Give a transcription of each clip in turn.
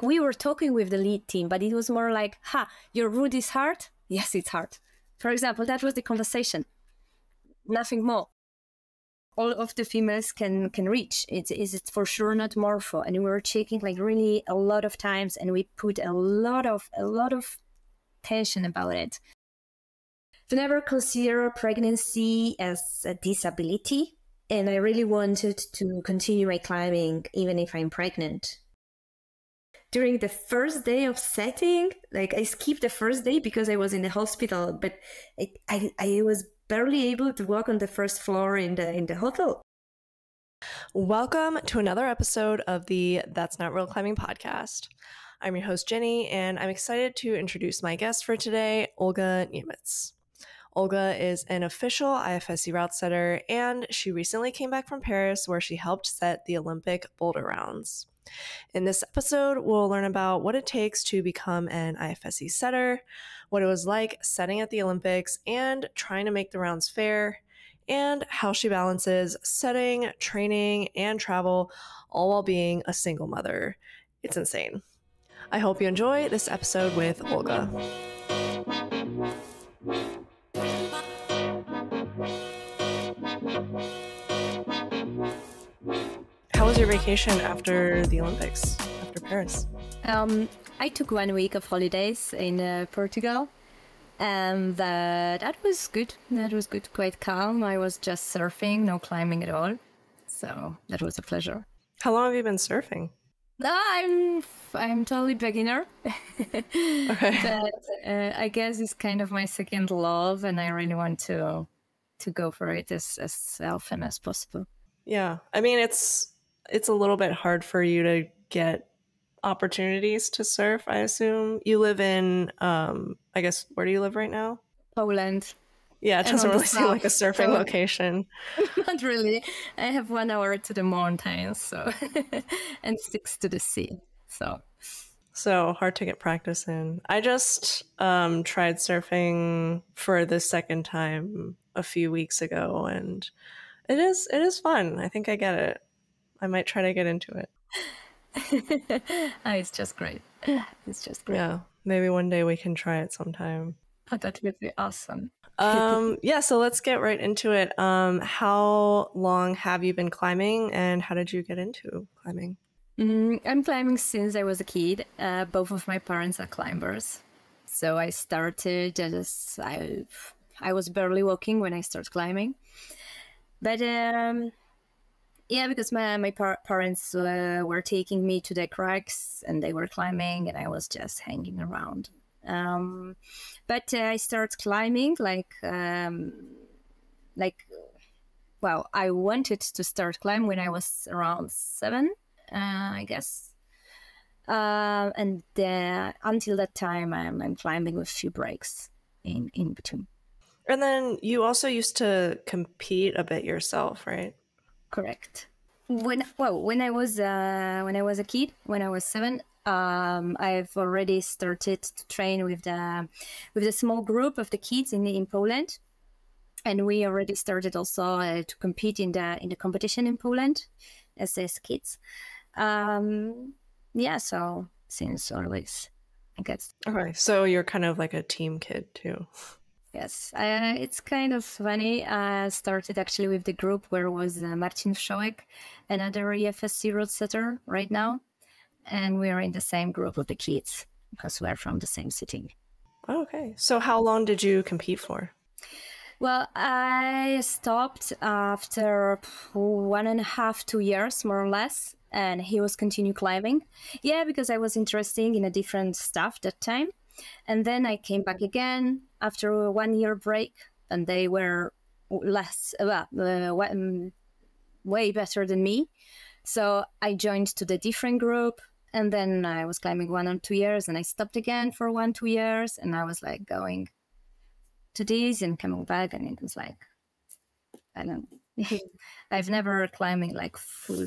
like we were talking with the lead team, but it was more like, your route is hard? Yes, it's hard. For example, that was the conversation. Nothing more. All of the females can reach. It's for sure not morpho. And we were checking like really a lot of times, and we put a lot of tension about it. To never consider pregnancy as a disability. And I really wanted to continue my climbing even if I'm pregnant. During the first day of setting, like I skipped the first day because I was in the hospital, but I was barely able to walk on the first floor in the hotel. Welcome to another episode of the That's Not Real Climbing podcast. I'm your host, Jenny, and I'm excited to introduce my guest for today, Olga Niemiec. Olga is an official IFSC routesetter, and she recently came back from Paris where she helped set the Olympic boulder rounds. In this episode, we'll learn about what it takes to become an IFSC setter, what it was like setting at the Olympics and trying to make the rounds fair, and how she balances setting, training, and travel, all while being a single mother. It's insane. I hope you enjoy this episode with Olga. How was your vacation after the Olympics, after Paris? I took 1 week of holidays in Portugal, and that was good. That was good, quite calm. I was just surfing, no climbing at all. So that was a pleasure. How long have you been surfing? I'm totally beginner. Okay. But I guess it's kind of my second love, and I really want to go for it as often as possible. Yeah. I mean, it's a little bit hard for you to get opportunities to surf, I assume. You live in, I guess, where do you live right now? Poland. Yeah, it doesn't really seem like a surfing location. Not really. I have 1 hour to the mountains, so and 6 to the sea. So hard to get practice in. I just tried surfing for the second time a few weeks ago, and it is fun. I think I get it. I might try to get into it. It's just great. It's just great. Yeah, maybe one day we can try it sometime. Oh, that would be awesome. Yeah, so let's get right into it. How long have you been climbing, and how did you get into climbing? I'm climbing since I was a kid. Both of my parents are climbers. So I started as I was barely walking when I started climbing. But yeah, because my parents were taking me to the cracks and they were climbing and I was just hanging around. But I started climbing I wanted to start climbing when I was around 7, I guess. And until that time, I'm climbing with a few breaks in between. And then you also used to compete a bit yourself, right? Correct. When I was a kid, when I was 7, I've already started to train with the small group of the kids in Poland, and we already started also to compete in the competition in Poland as kids. Yeah, so since always, I guess. Okay, so you're kind of like a team kid too. Yes, it's kind of funny. I started actually with the group where was Marcin Wszołek, another IFSC routesetter right now. And we are in the same group of the kids because we're from the same city. Okay, so how long did you compete for? Well, I stopped after 1.5, 2 years, more or less. And he was continue climbing. Yeah, because I was interested in a different stuff that time. And then I came back again after a 1 year break, and they were way better than me. So I joined to the different group, and then I was climbing 1 or 2 years, and I stopped again for 1, 2 years, and I was like going to this and coming back, and it was like, I don't know. I've never climbing like full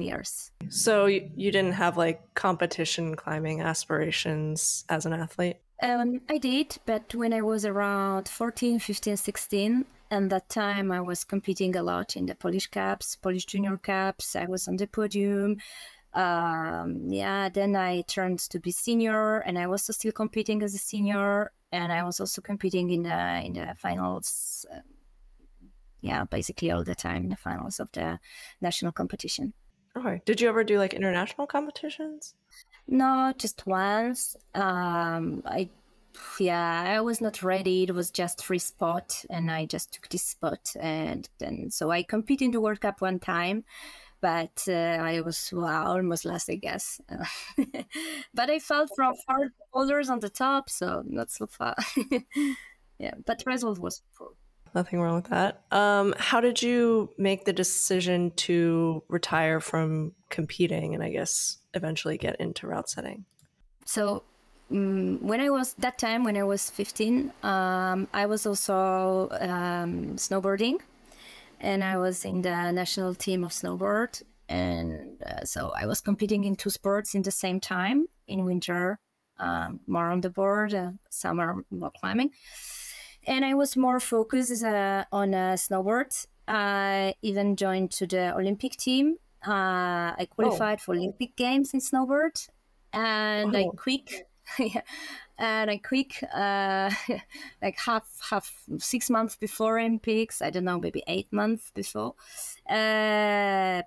years. So you didn't have like competition climbing aspirations as an athlete? I did, but when I was around 14, 15, 16, and that time I was competing a lot in the Polish Cups, Polish Junior Cups. I was on the podium. Then I turned to be senior, and I was still competing as a senior, and I was also competing in the finals. Basically all the time in the finals of the national competition. Okay. Did you ever do like international competitions? No, just once. I was not ready. It was just free spot, and I just took this spot, and then so I competed in the World Cup one time, but I was almost last, I guess. But I fell from 4 boulders on the top, so not so far. Yeah, but the result was poor. Nothing wrong with that. How did you make the decision to retire from competing and I guess eventually get into route setting? So when I was 15, I was also snowboarding, and I was in the national team of snowboard. And so I was competing in 2 sports in the same time. In winter, more on the board, summer, more climbing. And I was more focused on snowboard. I even joined to the Olympic team. I qualified for Olympic Games in snowboard, and I quit. Yeah. And I quit like half 6 months before Olympics. I don't know, maybe 8 months before,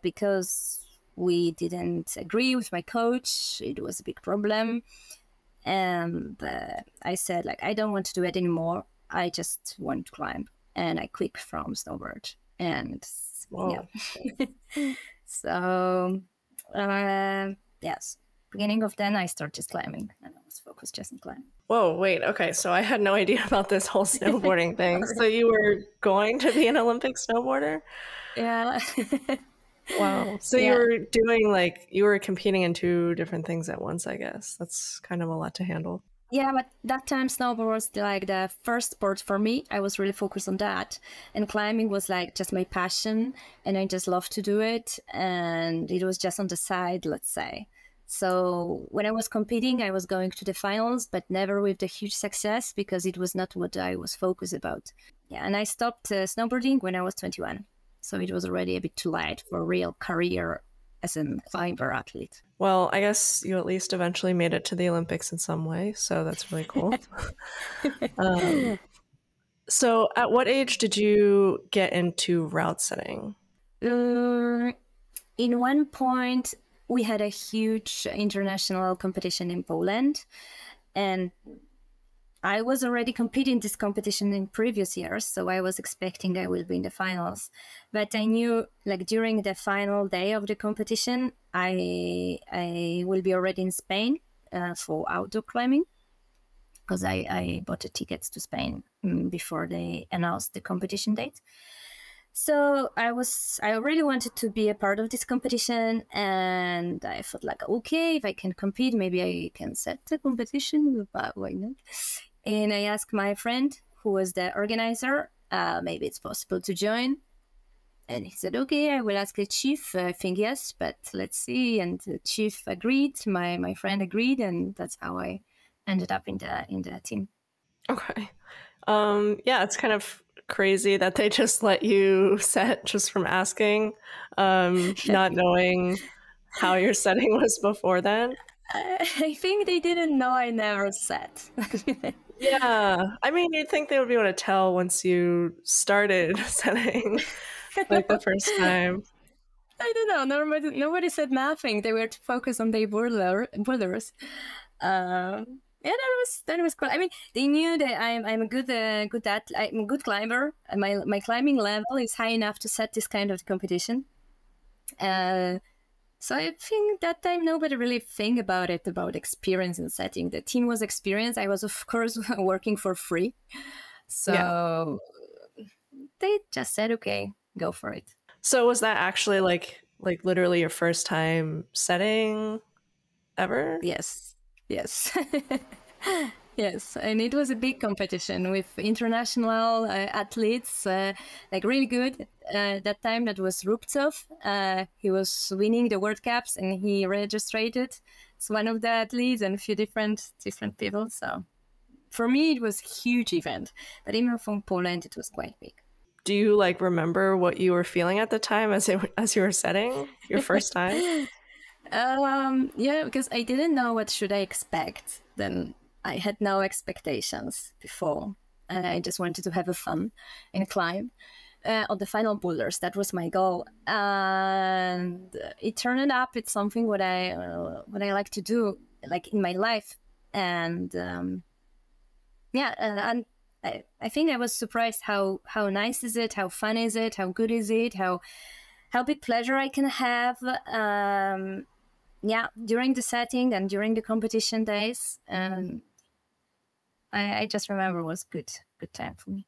because we didn't agree with my coach. It was a big problem, and I said like I don't want to do it anymore. I just want to climb, and I quit from snowboard. And so yes, beginning of then I started climbing, and I was focused just on climbing. Whoa, wait, okay, so I had no idea about this whole snowboarding thing. So you were going to be an Olympic snowboarder? Yeah. Wow. So you were doing you were competing in 2 different things at once, I guess. That's kind of a lot to handle. Yeah, but that time snowboard was like the first sport for me. I was really focused on that. And climbing was like just my passion, and I just loved to do it. And it was just on the side, let's say. So when I was competing, I was going to the finals, but never with the huge success because it was not what I was focused about. Yeah, and I stopped snowboarding when I was 21. So it was already a bit too late for a real career as a climber athlete. Well, I guess you at least eventually made it to the Olympics in some way, so that's really cool. So at what age did you get into route setting? In one point, we had a huge international competition in Poland, and I was already competing this competition in previous years, so I was expecting I will be in the finals. But I knew, like during the final day of the competition, I will be already in Spain for outdoor climbing, because I bought the tickets to Spain before they announced the competition date. So I really wanted to be a part of this competition, and I thought like, okay, if I can compete, maybe I can set the competition, but why not? And I asked my friend, who was the organizer, maybe it's possible to join. And he said, okay, I will ask the chief. I think yes, but let's see. And the chief agreed. My friend agreed, and that's how I ended up in the team. Okay. Yeah, it's kind of crazy that they just let you set just from asking, not knowing how your setting was before then. I think they didn't know I never set. Yeah, I mean, you'd think they would be able to tell once you started setting, like the first time. I don't know. Nobody said nothing. They were focused on their boulders. Yeah, that was cool. I mean, they knew that I'm a I'm a good climber. My climbing level is high enough to set this kind of competition. So I think that time nobody really think about experience in setting. The team was experienced. I was of course working for free, so they just said, "Okay, go for it." So was that actually like literally your first time setting ever? Yes. Yes, and it was a big competition with international athletes, like really good. That time that was Ruptsov. He was winning the World Cups, and he registered as one of the athletes and a few different people. So for me, it was a huge event. But even from Poland, it was quite big. Do you remember what you were feeling at the time as you were setting your first time? Yeah, because I didn't know what should I expect. Then I had no expectations before, and I just wanted to have a fun and climb on the final boulders. That was my goal, and it turned up. It's something what I like to do, like in my life, and yeah, and I think I was surprised how nice is it, how fun is it, how good is it, how big pleasure I can have. Yeah, during the setting and during the competition days. I just remember it was good time for me.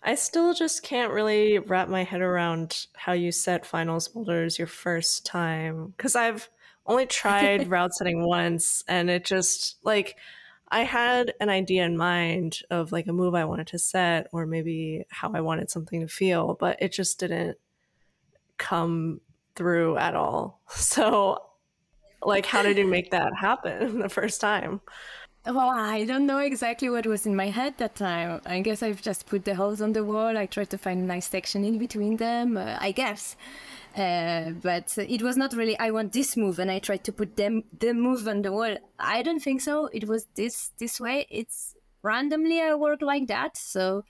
I still just can't really wrap my head around how you set finals boulders your first time, because I've only tried route setting once, and it just like I had an idea in mind of like a move I wanted to set or maybe how I wanted something to feel, but it just didn't come through at all. So like, how did you make that happen the first time? Well, I don't know exactly what was in my head that time. I guess I've just put the holes on the wall. I tried to find a nice section in between them, I guess. But it was not really, I want this move, and I tried to put the move on the wall. I don't think so. It was this way. It's randomly I work like that. So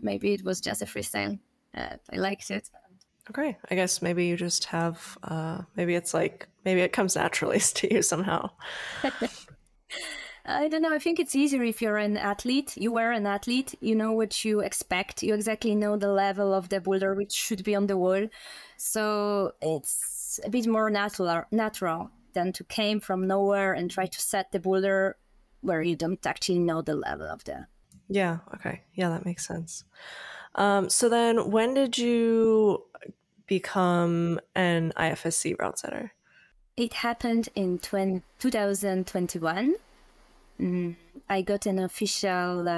maybe it was just a freestyle. I liked it. Okay, I guess maybe you just have, maybe it's like, maybe it comes naturally to you somehow. I don't know. I think it's easier if you're an athlete. You were an athlete. You know what you expect. You exactly know the level of the boulder which should be on the wall. So it's a bit more natural than to came from nowhere and try to set the boulder where you don't actually know the level of the. Yeah. Okay. Yeah, that makes sense. So then, when did you become an IFSC route setter? It happened in 2021. I got an official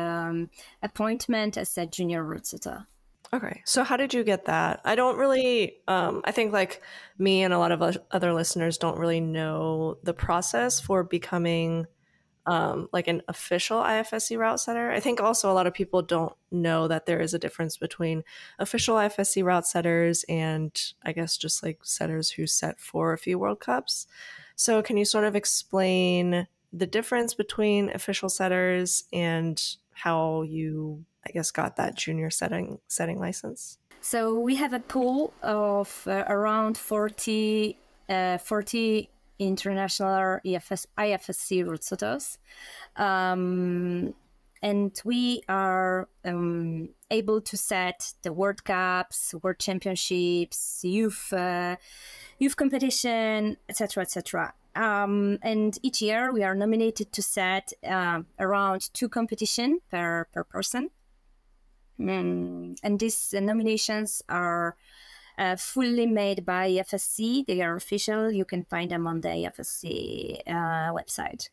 appointment as a junior routesetter. Okay. So how did you get that? I don't really, I think like me and a lot of other listeners don't really know the process for becoming like an official IFSC route setter. I think also a lot of people don't know that there is a difference between official IFSC route setters and I guess just like setters who set for a few World Cups. So can you sort of explain the difference between official setters and how you, I guess, got that junior setting license? So we have a pool of around 40 international IFSC routesetters. And we are able to set the World Cups, World Championships, youth competition, etc., etc. And each year we are nominated to set around 2 competitions per person. And these nominations are fully made by IFSC. They are official. You can find them on the IFSC website.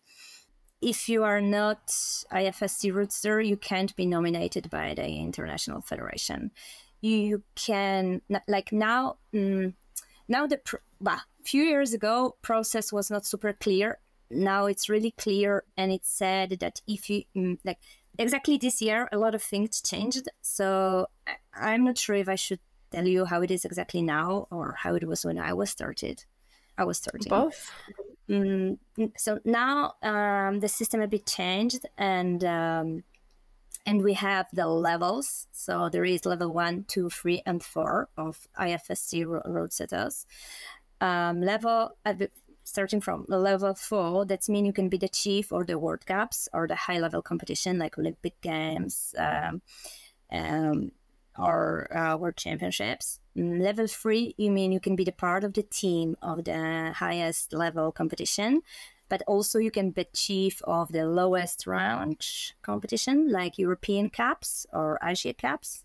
If you are not IFSC routesetter, you can't be nominated by the International Federation. You can, like now the few years ago, process was not super clear. Now it's really clear, and it said that if you like exactly this year, a lot of things changed. So I'm not sure if I should tell you how it is exactly now or how it was when I was starting. Both. So now the system a bit changed, and we have the levels. So there is level 1, 2, 3, and 4 of IFSC routesetters. Starting from the level 4, that means you can be the chief or the World Cups or the high-level competition like Olympic Games or World Championships. Level 3, you mean you can be the part of the team of the highest level competition, but also you can be chief of the lowest rank competition like European Cups or Asia Cups.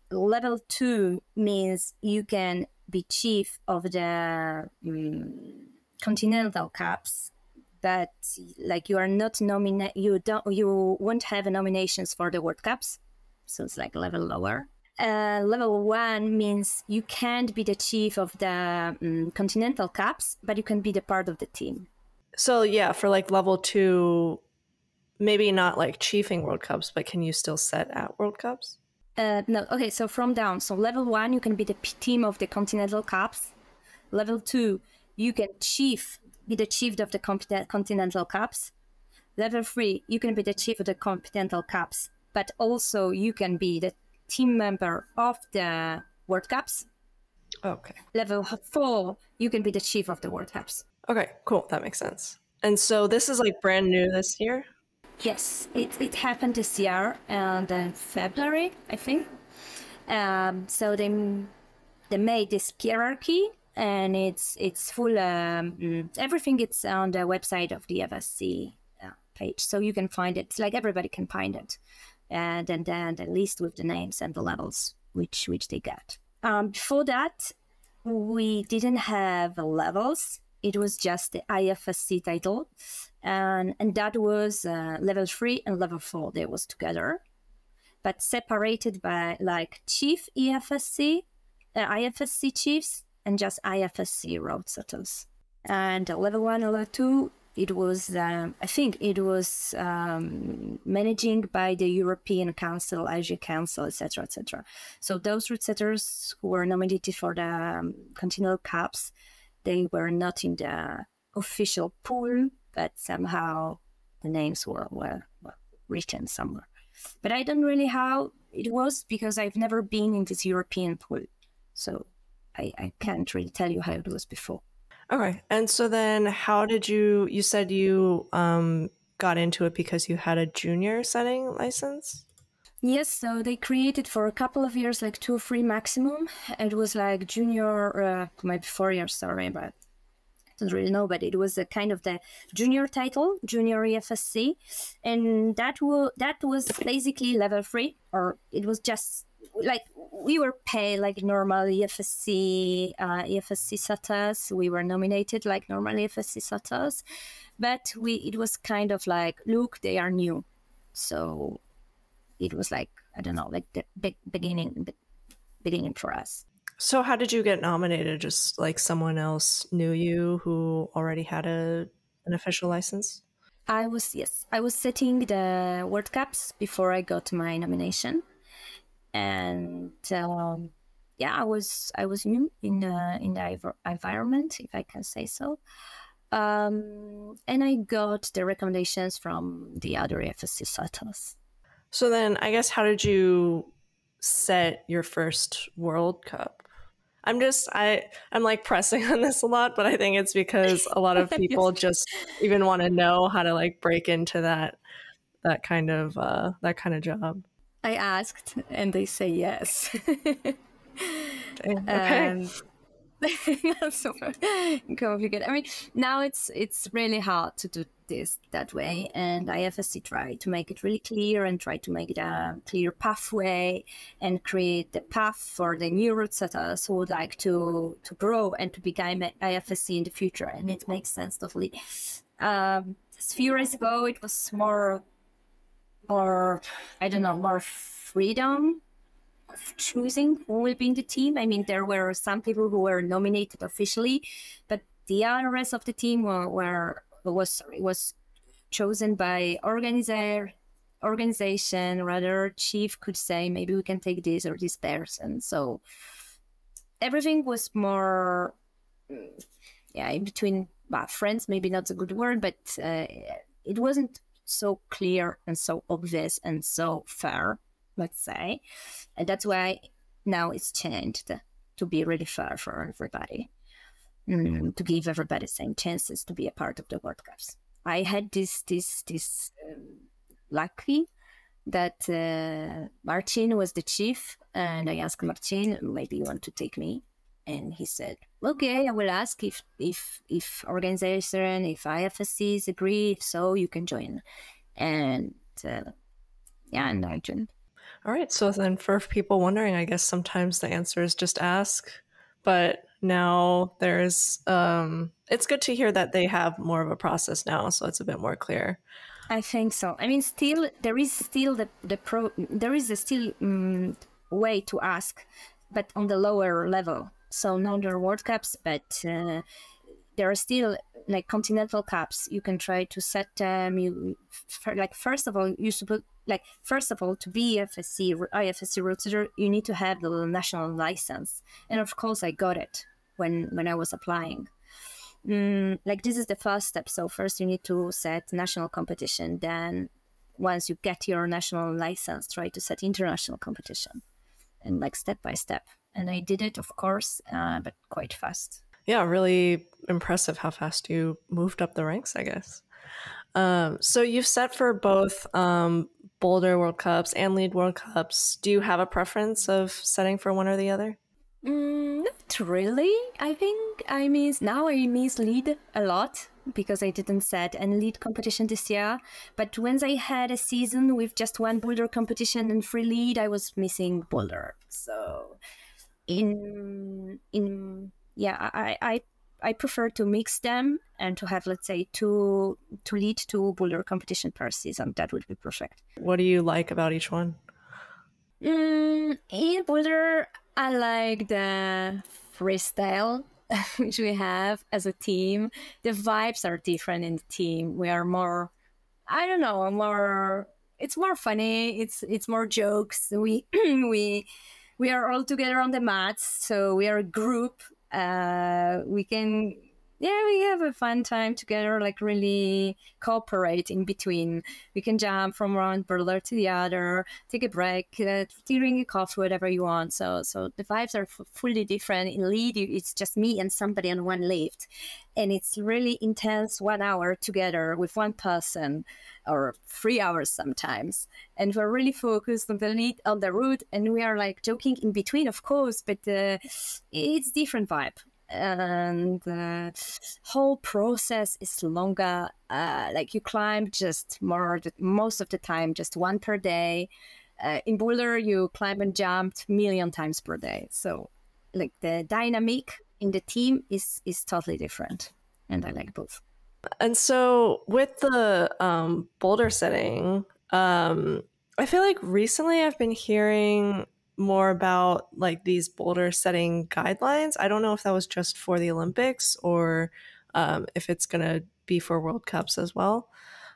Level 2 means you can be chief of the continental cups, but like you are not you won't have nominations for the World Cups, so it's like a level lower. Level 1 means you can't be the chief of the continental cups, but you can be the part of the team. So yeah, for like level 2, maybe not like chiefing World Cups, but can you still set at World Cups? No, okay, so from down. So level 1, you can be the team of the continental cups. Level 2, you can be the chief of the continental cups. Level 3, you can be the chief of the continental cups, but also you can be the team member of the World Cups. Okay. Level 4, you can be the chief of the World Cups. Okay, cool. That makes sense. And so this is like brand new this year? Yes, it happened this year and in February, I think. So they made this hierarchy, and it's full. Everything it's on the website of the IFSC page, so you can find it. It's like everybody can find it, and then the list with the names and the levels which they got. Before that, we didn't have levels. It was just the IFSC title, and that was level 3 and level 4. They was together, but separated by like chief IFSC chiefs and just IFSC routesetters. And level 1 and level 2, it was I think it was managing by the European Council, Asia Council, etc., etc. So those routesetters who were nominated for the Continental Cups, they were not in the official pool, but somehow the names were written somewhere. But I don't really how it was, because I've never been in this European pool. So I can't really tell you how it was before. Okay. And so then how did you said you got into it because you had a junior setting license? Yes, so they created for a couple of years, like 2 or 3 maximum. It was like junior, maybe 4 years, sorry, but I don't really know. But it was a kind of the junior title, junior IFSC, and that was basically level 3, or it was just like we were paid like normal IFSC setters. We were nominated like normal IFSC setters, but it was kind of like, look, they are new, so. It was like, I don't know, like the beginning for us. So how did you get nominated? Just like someone else knew you who already had an official license? I was setting the World Cups before I got my nomination, and I was new in the environment, if I can say so. And I got the recommendations from the other FSC setters. So then I guess how did you set your first World Cup? I'm like pressing on this a lot, but I think it's because a lot of people yes. just even want to know how to like break into that kind of job. I asked and they say yes. Okay. Super complicated. I mean, now it's really hard to do this that way, and IFSC try to make it really clear and try to make it a clear pathway and create the path for the new routesetters who would like to grow and to become IFSC in the future, and it makes sense totally. A few years ago, it was more I don't know, more freedom of choosing who will be in the team. I mean, there were some people who were nominated officially, but the other rest of the team was chosen by organization. Rather, chief could say, maybe we can take this or this person. So everything was more, in between friends. Maybe not a good word, but it wasn't so clear and so obvious and so fair, let's say. And that's why now it's changed to be really fair for everybody, to give everybody the same chances to be a part of the World Cups. I had this lucky that Martin was the chief, and I asked Martin, maybe you want to take me? And he said, okay, I will ask if organization, if IFSCs agree, if so, you can join. And and I joined. All right. So then for people wondering, I guess sometimes the answer is just ask. But now there's, it's good to hear that they have more of a process now. So it's a bit more clear. I think so. I mean, still, there is still there is still way to ask, but on the lower level. So not the World Cups, but there are still like continental cups. You can try to set them. First of all, to be IFSC routesetter, you need to have the national license. And of course, I got it when I was applying. like this is the first step. So first you need to set national competition. Then once you get your national license, try to set international competition, and like step by step. And I did it, of course, but quite fast. Yeah, really impressive how fast you moved up the ranks, I guess. So you've set for both Boulder World Cups and Lead World Cups. Do you have a preference of setting for one or the other? Not really. I think I miss lead a lot because I didn't set any lead competition this year. But once I had a season with just one boulder competition and free lead, I was missing boulder. So I prefer to mix them and to have, let's say, to lead two boulder competition per season. That would be perfect. What do you like about each one? In boulder, I like the freestyle which we have as a team. The vibes are different in the team. We are more, I don't know, more. It's more funny. It's more jokes. We are all together on the mats, so we are a group. We have a fun time together, like really cooperate in between. We can jump from one boulder to the other, take a break, drink a coffee, whatever you want. So the vibes are fully different. In lead, it's just me and somebody on one lift. And it's really intense 1 hour together with one person, or 3 hours sometimes. And we're really focused on the lead, on the route, and we are like joking in between, of course, but it's different vibe. And the whole process is longer. Like you climb just most of the time, just one per day. In boulder, you climb and jump million times per day. So like the dynamic in the team is totally different, and I like both. And so with the boulder setting, I feel like recently I've been hearing more about like these boulder setting guidelines. I don't know if that was just for the Olympics or if it's going to be for World Cups as well.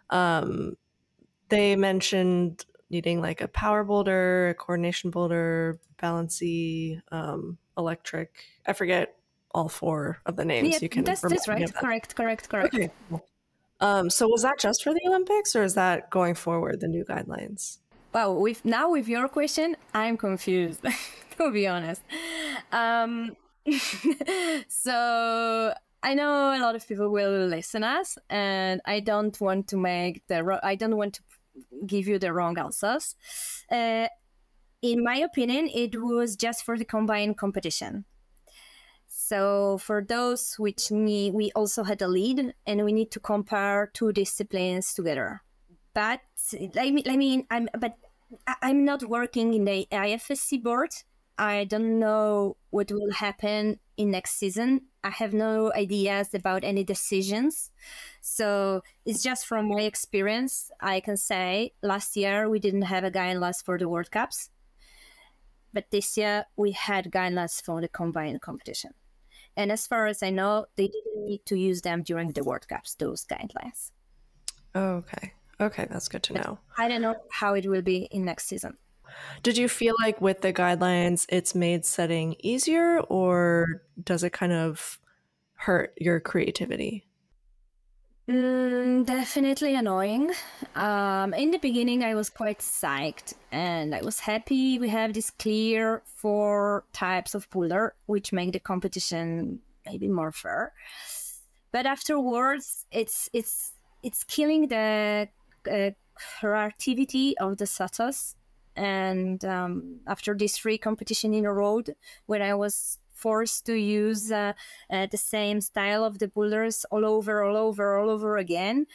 They mentioned needing like a power boulder, a coordination boulder, balancy, electric. I forget all four of the names. Yeah, you can that's right. Correct. Okay. So was that just for the Olympics, or is that going forward, the new guidelines? Wow, with your question, I'm confused, to be honest. So I know a lot of people will listen us, and I don't want to give you the wrong answers. In my opinion, it was just for the combined competition. So for those which we also had a lead, and we need to compare two disciplines together. But I'm not working in the IFSC board. I don't know what will happen in next season. I have no ideas about any decisions. So it's just from my experience. I can say last year we didn't have a guidelines for the World Cups. But this year we had guidelines for the combined competition. And as far as I know, they didn't need to use them during the World Cups, those guidelines. Oh, okay. Okay, that's good to know. I don't know how it will be in next season. Did you feel like with the guidelines, it's made setting easier, or does it kind of hurt your creativity? Definitely annoying. In the beginning, I was quite psyched and I was happy we have this clear 4 types of boulder, which make the competition maybe more fair. But afterwards, it's killing the creativity of the setters. And after this 3 competition in a row, when I was forced to use the same style of the boulders all over again,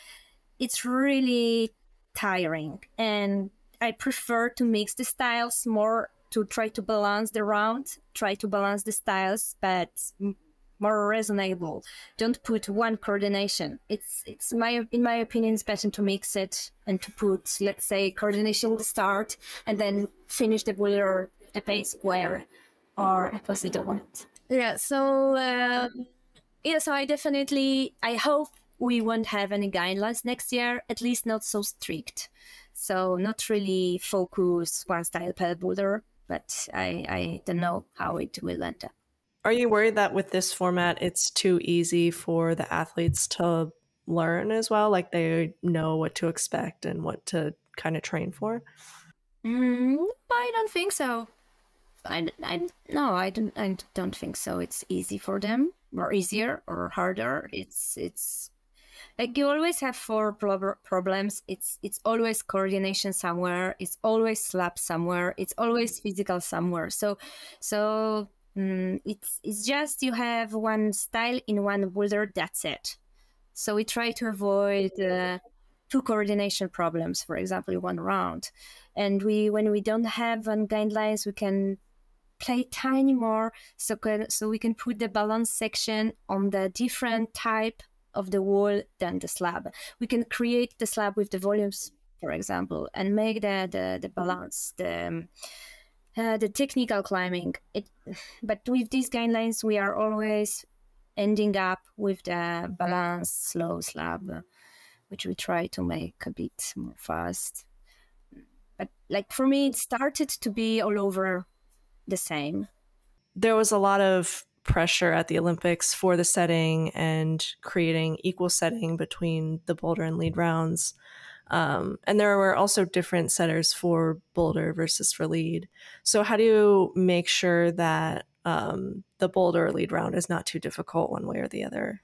it's really tiring. And I prefer to mix the styles more, to try to balance the round, try to balance the styles, but more reasonable. Don't put one coordination. In my opinion, it's better to mix it and to put, let's say, coordination at the start and then finish the boulder a pace square or opposite of it. Yeah. So so I hope we won't have any guidelines next year. At least not so strict. So not really focus one style per boulder. But I don't know how it will end up. Are you worried that with this format, it's too easy for the athletes to learn as well? Like they know what to expect and what to kind of train for? I don't think so. No, I don't think so. It's easy for them, or easier, or harder. It's like you always have problems. It's always coordination somewhere. It's always slap somewhere. It's always physical somewhere. So it's just you have one style in one boulder. That's it. So we try to avoid two coordination problems, for example, in one round. And when we don't have guidelines, we can play tiny more, so we can put the balance section on the different type of the wall than the slab. We can create the slab with the volumes, for example, and make the balance, the technical climbing. But with these guidelines, we are always ending up with the balance slow slab, which we try to make a bit more fast. But like for me, it started to be all over the same. There was a lot of pressure at the Olympics for the setting and creating equal setting between the boulder and lead rounds. And there were also different setters for boulder versus for lead. So how do you make sure that the boulder lead round is not too difficult one way or the other?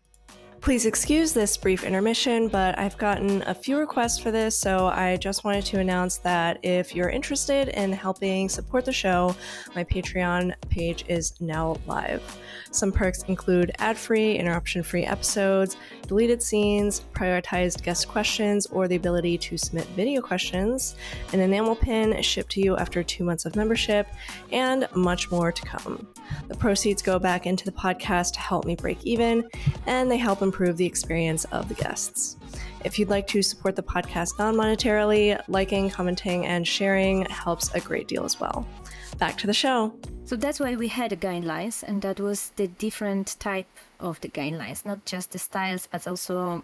Please excuse this brief intermission, but I've gotten a few requests for this, so I just wanted to announce that if you're interested in helping support the show, my Patreon page is now live. Some perks include ad-free, interruption-free episodes, deleted scenes, prioritized guest questions, or the ability to submit video questions, an enamel pin shipped to you after 2 months of membership, and much more to come. The proceeds go back into the podcast to help me break even, and they help improve the experience of the guests. If you'd like to support the podcast non-monetarily, liking, commenting, and sharing helps a great deal as well. Back to the show. So that's why we had the guidelines, and that was the different type of the guidelines, not just the styles, but also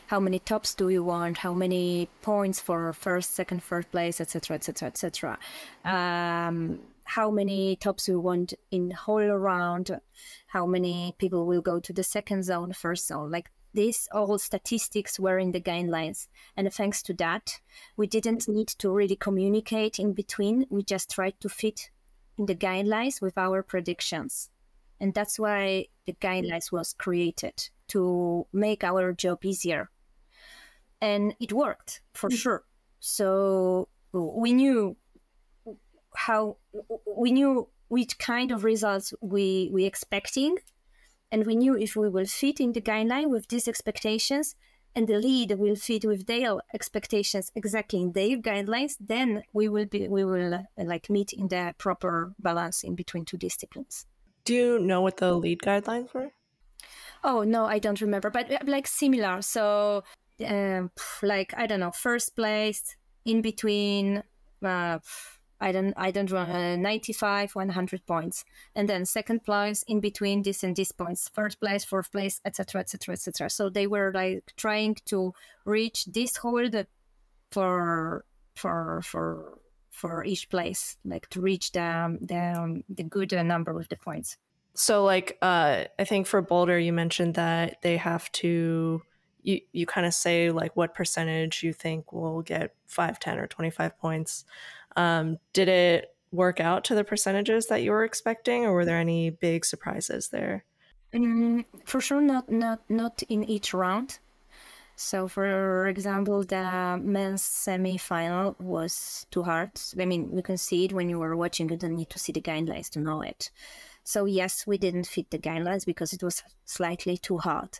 how many tops do you want, how many points for first, second, third place, etc., etc., etc. How many tops you want in whole round, how many people will go to the second zone, first zone. Like these all statistics were in the guidelines. And thanks to that, we didn't need to really communicate in between. We just tried to fit in the guidelines with our predictions. And that's why the guidelines was created, to make our job easier. And it worked for sure. So we knew which kind of results we expecting, and we knew if we will fit in the guideline with these expectations, and the lead will fit with their expectations exactly in their guidelines, then we will like meet in the proper balance in between two disciplines. Do you know what the lead guidelines were? Oh no, I don't remember, but like similar. So like I don't know, first place in between I don't know, 95, 100 points. And then second place in between this and this points, third place, fourth place, etc., etc., etc. So they were like trying to reach this hold for each place, like to reach the good number of the points. So like, I think for boulder, you mentioned that they have to, you kind of say like what percentage you think will get 5, 10, or 25 points. Did it work out to the percentages that you were expecting, or were there any big surprises there? For sure, not in each round. So, for example, the men's semi-final was too hard. I mean, you can see it when you were watching. You don't need to see the guidelines to know it. So yes, we didn't fit the guidelines because it was slightly too hard.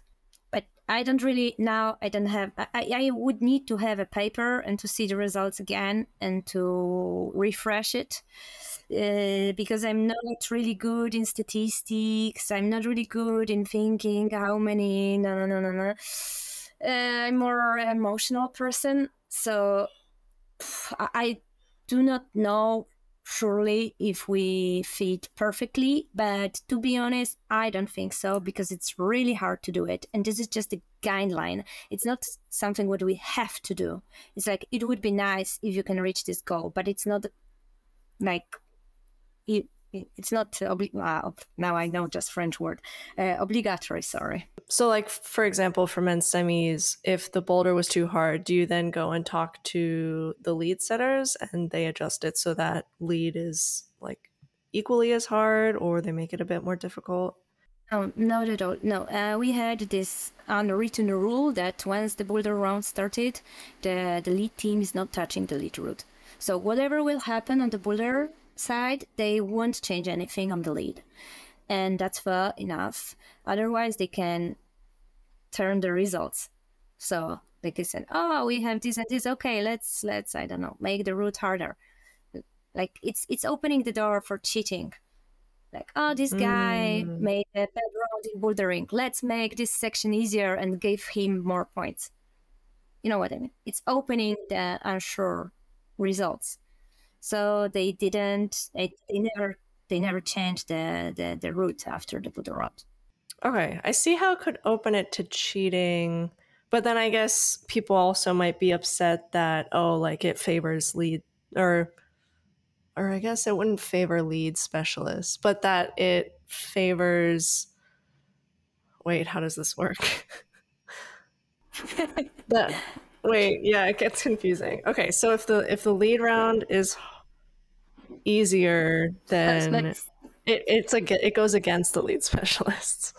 But I don't really now. I don't have. I would need to have a paper and to see the results again and to refresh it because I'm not really good in statistics. I'm not really good in thinking how many. No. I'm more emotional person, so I do not know surely if we fit perfectly, but to be honest, I don't think so because it's really hard to do it. And this is just a guideline. It's not something what we have to do. It's like, it would be nice if you can reach this goal, but it's not like It's not now I know just French word, obligatory. Sorry. So, like, for example, for men's semis, if the boulder was too hard, do you then go and talk to the lead setters and they adjust it so that lead is like equally as hard, or they make it a bit more difficult? Oh, not at all. No, we had this unwritten rule that once the boulder round started, the lead team is not touching the lead route. So whatever will happen on the boulder side, they won't change anything on the lead. And that's fair enough. Otherwise, they can turn the results. So they can say, oh, we have this and this. Okay, let's I don't know, make the route harder. Like it's opening the door for cheating. Like, oh, this guy made a bad round in bouldering. Let's make this section easier and give him more points. You know what I mean? It's opening the unsure results. So they didn't. They never changed the route after the boulder round. Okay, I see how it could open it to cheating, but then I guess people also might be upset that, oh, like it favors lead, or I guess it wouldn't favor lead specialists, but that it favors. Wait, how does this work? Yeah, it gets confusing. Okay, so if the lead round is easier, then it goes against the lead specialists.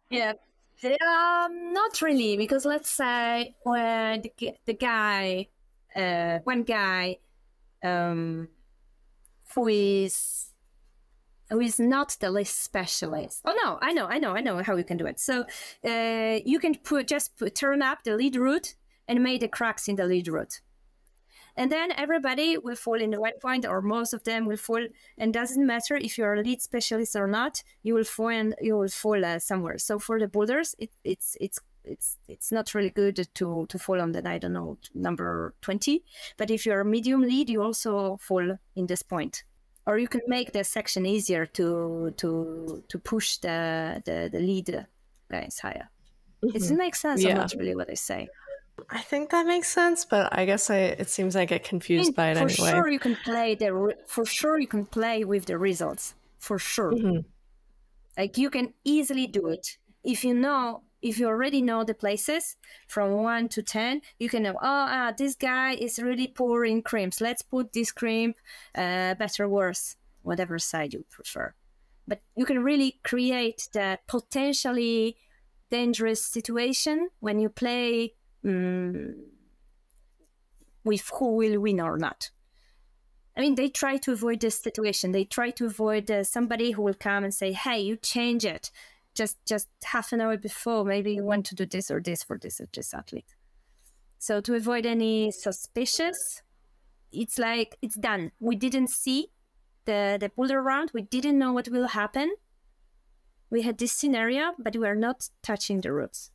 Yeah, not really, because let's say when the guy, one guy, who is not the list specialist. Oh no, I know how you can do it. So you can turn up the lead route and make the cracks in the lead route. And then everybody will fall in the one point, or most of them will fall. And doesn't matter if you're a lead specialist or not, you will fall somewhere. So for the boulders, it's not really good to fall on the, I don't know, number 20. But if you're a medium lead, you also fall in this point. Or you can make the section easier to push the lead guys higher. It makes sense. Yeah. Not really what I say. I think that makes sense, but I guess it seems I get confused by it anyway. For sure, you can play with the results. For sure, like you can easily do it if you already know the places from 1 to 10. You can know, this guy is really poor in crimps. Let's put this crimp, better, worse, whatever side you prefer. But you can really create the potentially dangerous situation when you play. With who will win or not. I mean, they try to avoid this situation. They try to avoid somebody who will come and say, hey, you change it just half an hour before. Maybe you want to do this or this for this athlete. So to avoid any suspicious, it's like, it's done. We didn't see the boulder round. We didn't know what will happen. We had this scenario, but we are not touching the routes.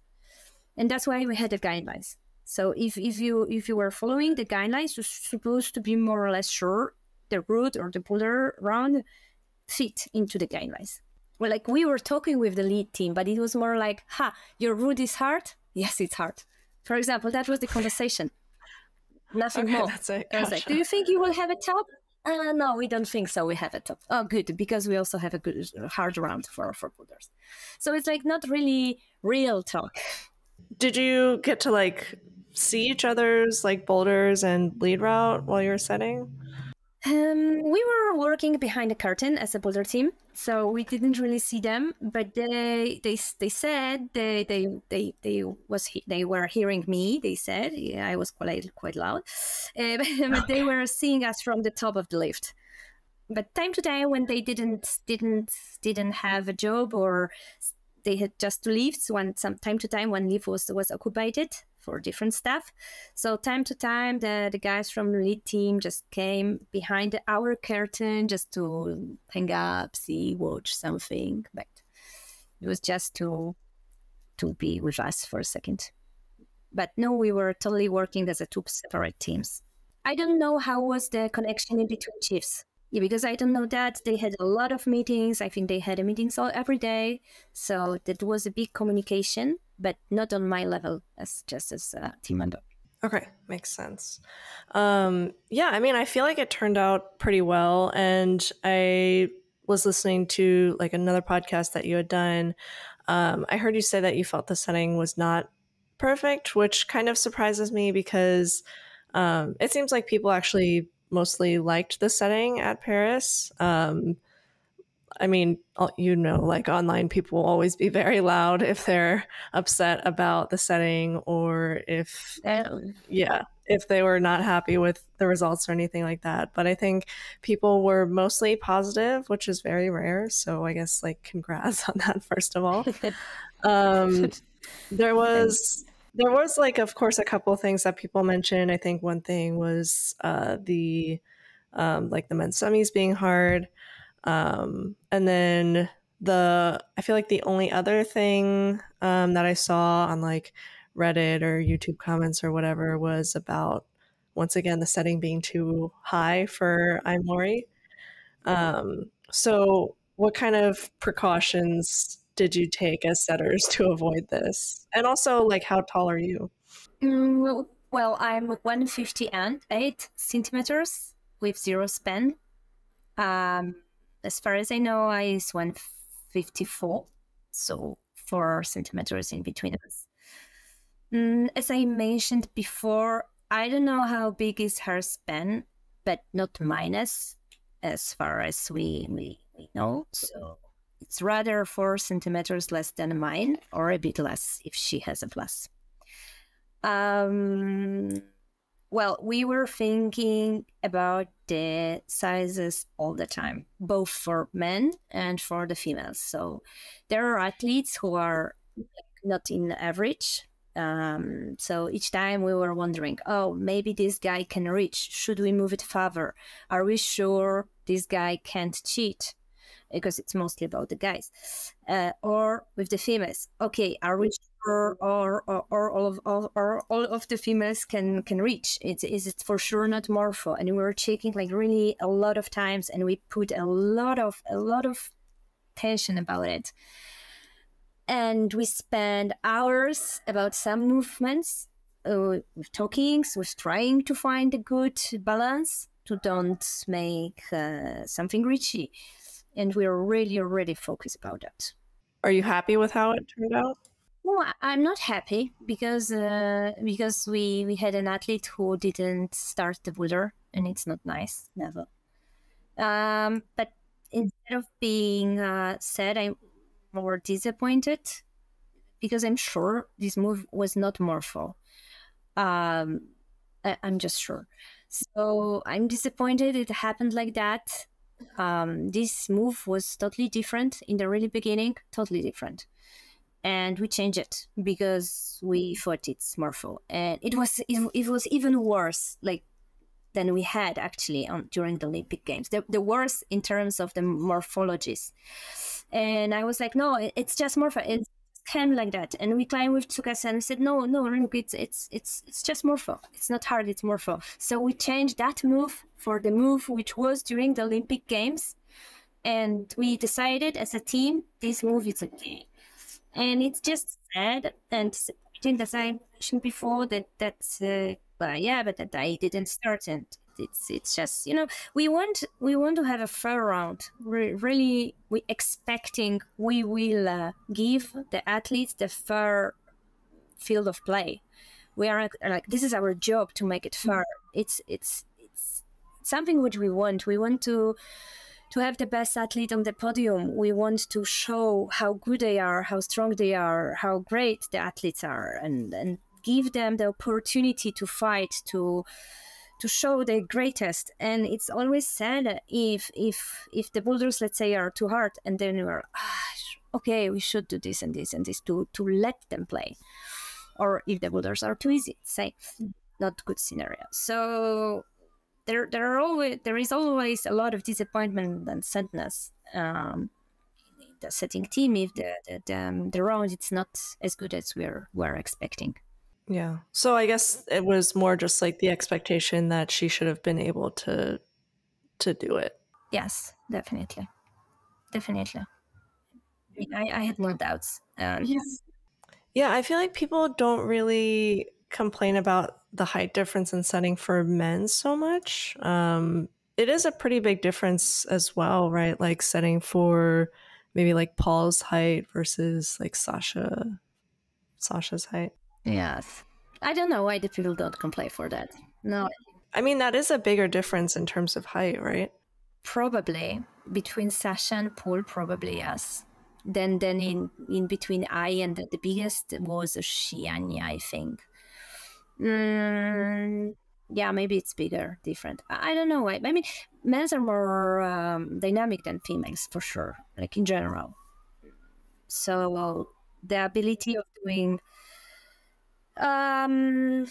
And that's why we had the guidelines. So if you were following the guidelines, you're supposed to be more or less sure the route or the boulder round fit into the guidelines. Well, like we were talking with the lead team, but it was more like, your route is hard? Yes, it's hard. For example, that was the conversation. Nothing more. That's it. Gotcha. I was like, do you think you will have a top? No, we don't think so. We have a top. Oh, good, because we also have a good hard round for boulders. So it's like not really real talk. Did you get to like see each other's like boulders and lead route while you were setting? We were working behind a curtain as a boulder team, so we didn't really see them. But they said they were hearing me. They said I was quite loud, but they were seeing us from the top of the lift. But time to time when they didn't have a job or they had just lifts. Time to time, one lift was occupied for different stuff. So time to time, the guys from the lead team just came behind our curtain just to hang up, see, watch something. But it was just to be with us for a second. But no, we were totally working as two separate teams. I don't know how was the connection in between chiefs. Yeah, because I don't know that. They had a lot of meetings. I think they had meetings every day. So that was a big communication, but not on my level as a team member. Okay, makes sense. Yeah, I mean, I feel like it turned out pretty well. And I was listening to like another podcast that you had done, I heard you say that you felt the setting was not perfect, which kind of surprises me because it seems like people actually mostly liked the setting at Paris. I mean, like online people will always be very loud if they're upset about the setting or if they were not happy with the results or anything like that. But I think people were mostly positive, which is very rare. So I guess like congrats on that, first of all. There was like, of course, a couple of things that people mentioned. I think one thing was the like the men's semis being hard. And then I feel like the only other thing that I saw on like Reddit or YouTube comments or whatever was about, once again, the setting being too high for Ai Mori. So what kind of precautions did you take as setters to avoid this? And also, like, how tall are you? Well, I'm 158 centimeters with 0 span. As far as I know, I is 154, so 4 centimeters in between us. As I mentioned before, I don't know how big is her span, but not minus, as far as we know. So it's rather 4 centimeters less than mine, or a bit less if she has a plus. Well, we were thinking about the sizes all the time, both for men and for the females. So there are athletes who are not in average. So each time we were wondering, oh, maybe this guy can reach. Should we move it further? Are we sure this guy can't cheat? Because it's mostly about the guys. Or with the females. Okay, are we sure or all of the females can reach? Is it for sure not morpho? And we were checking like really a lot of times, and we put a lot of tension about it. And we spend hours about some movements, with talkings, with trying to find a good balance to don't make something richy. And we're really focused about that. Are you happy with how it turned out? No, I'm not happy because we had an athlete who didn't start the boulder, and it's not nice, never. But instead of being sad, I'm more disappointed because I'm sure this move was not morpho. I'm just sure. So I'm disappointed it happened like that. This move was totally different in the really beginning, totally different. And we changed it because we thought it's morpho. And it was even worse than we had actually during the Olympic Games. The worst in terms of the morphologies. And I was like, no, it's just morpho. It's kind of like that. And we climbed with Tsukasa and we said, no, look, it's just morpho. It's not hard, it's morpho. So we changed that move for the move which was during the Olympic Games. And we decided as a team, this move is okay. And it's just sad and disappointing, as I mentioned before, that I didn't start, and it's just, we want to have a fair round. Really, we expecting we will give the athletes the fair field of play. We are like, this is our job to make it fair. It's something which we want. We want to have the best athlete on the podium. We want to show how good they are, how strong they are, how great the athletes are, and give them the opportunity to fight, to show their greatest. And it's always sad if the boulders, let's say, are too hard, and then we're okay, we should do this and this and this to let them play. Or if the boulders are too easy, say, not good scenario. So there is always a lot of disappointment and sadness in the setting team if the round it's not as good as we're expecting. Yeah. So I guess it was more just like the expectation that she should have been able to do it. Yes, definitely. I had no doubts. Yes. Yeah, I feel like people don't really complain about the height difference in setting for men so much. it is a pretty big difference as well, right? Like setting for maybe like Paul's height versus like Sasha's height. Yes. I don't know why the people don't complain for that. No, I mean, that is a bigger difference in terms of height, right? probably between Sasha and Paul, probably yes. Then in between I and the biggest was Shianya, I think. Yeah, maybe it's bigger, different. I don't know. I mean, males are more dynamic than females for sure, like in general. So the ability of doing um,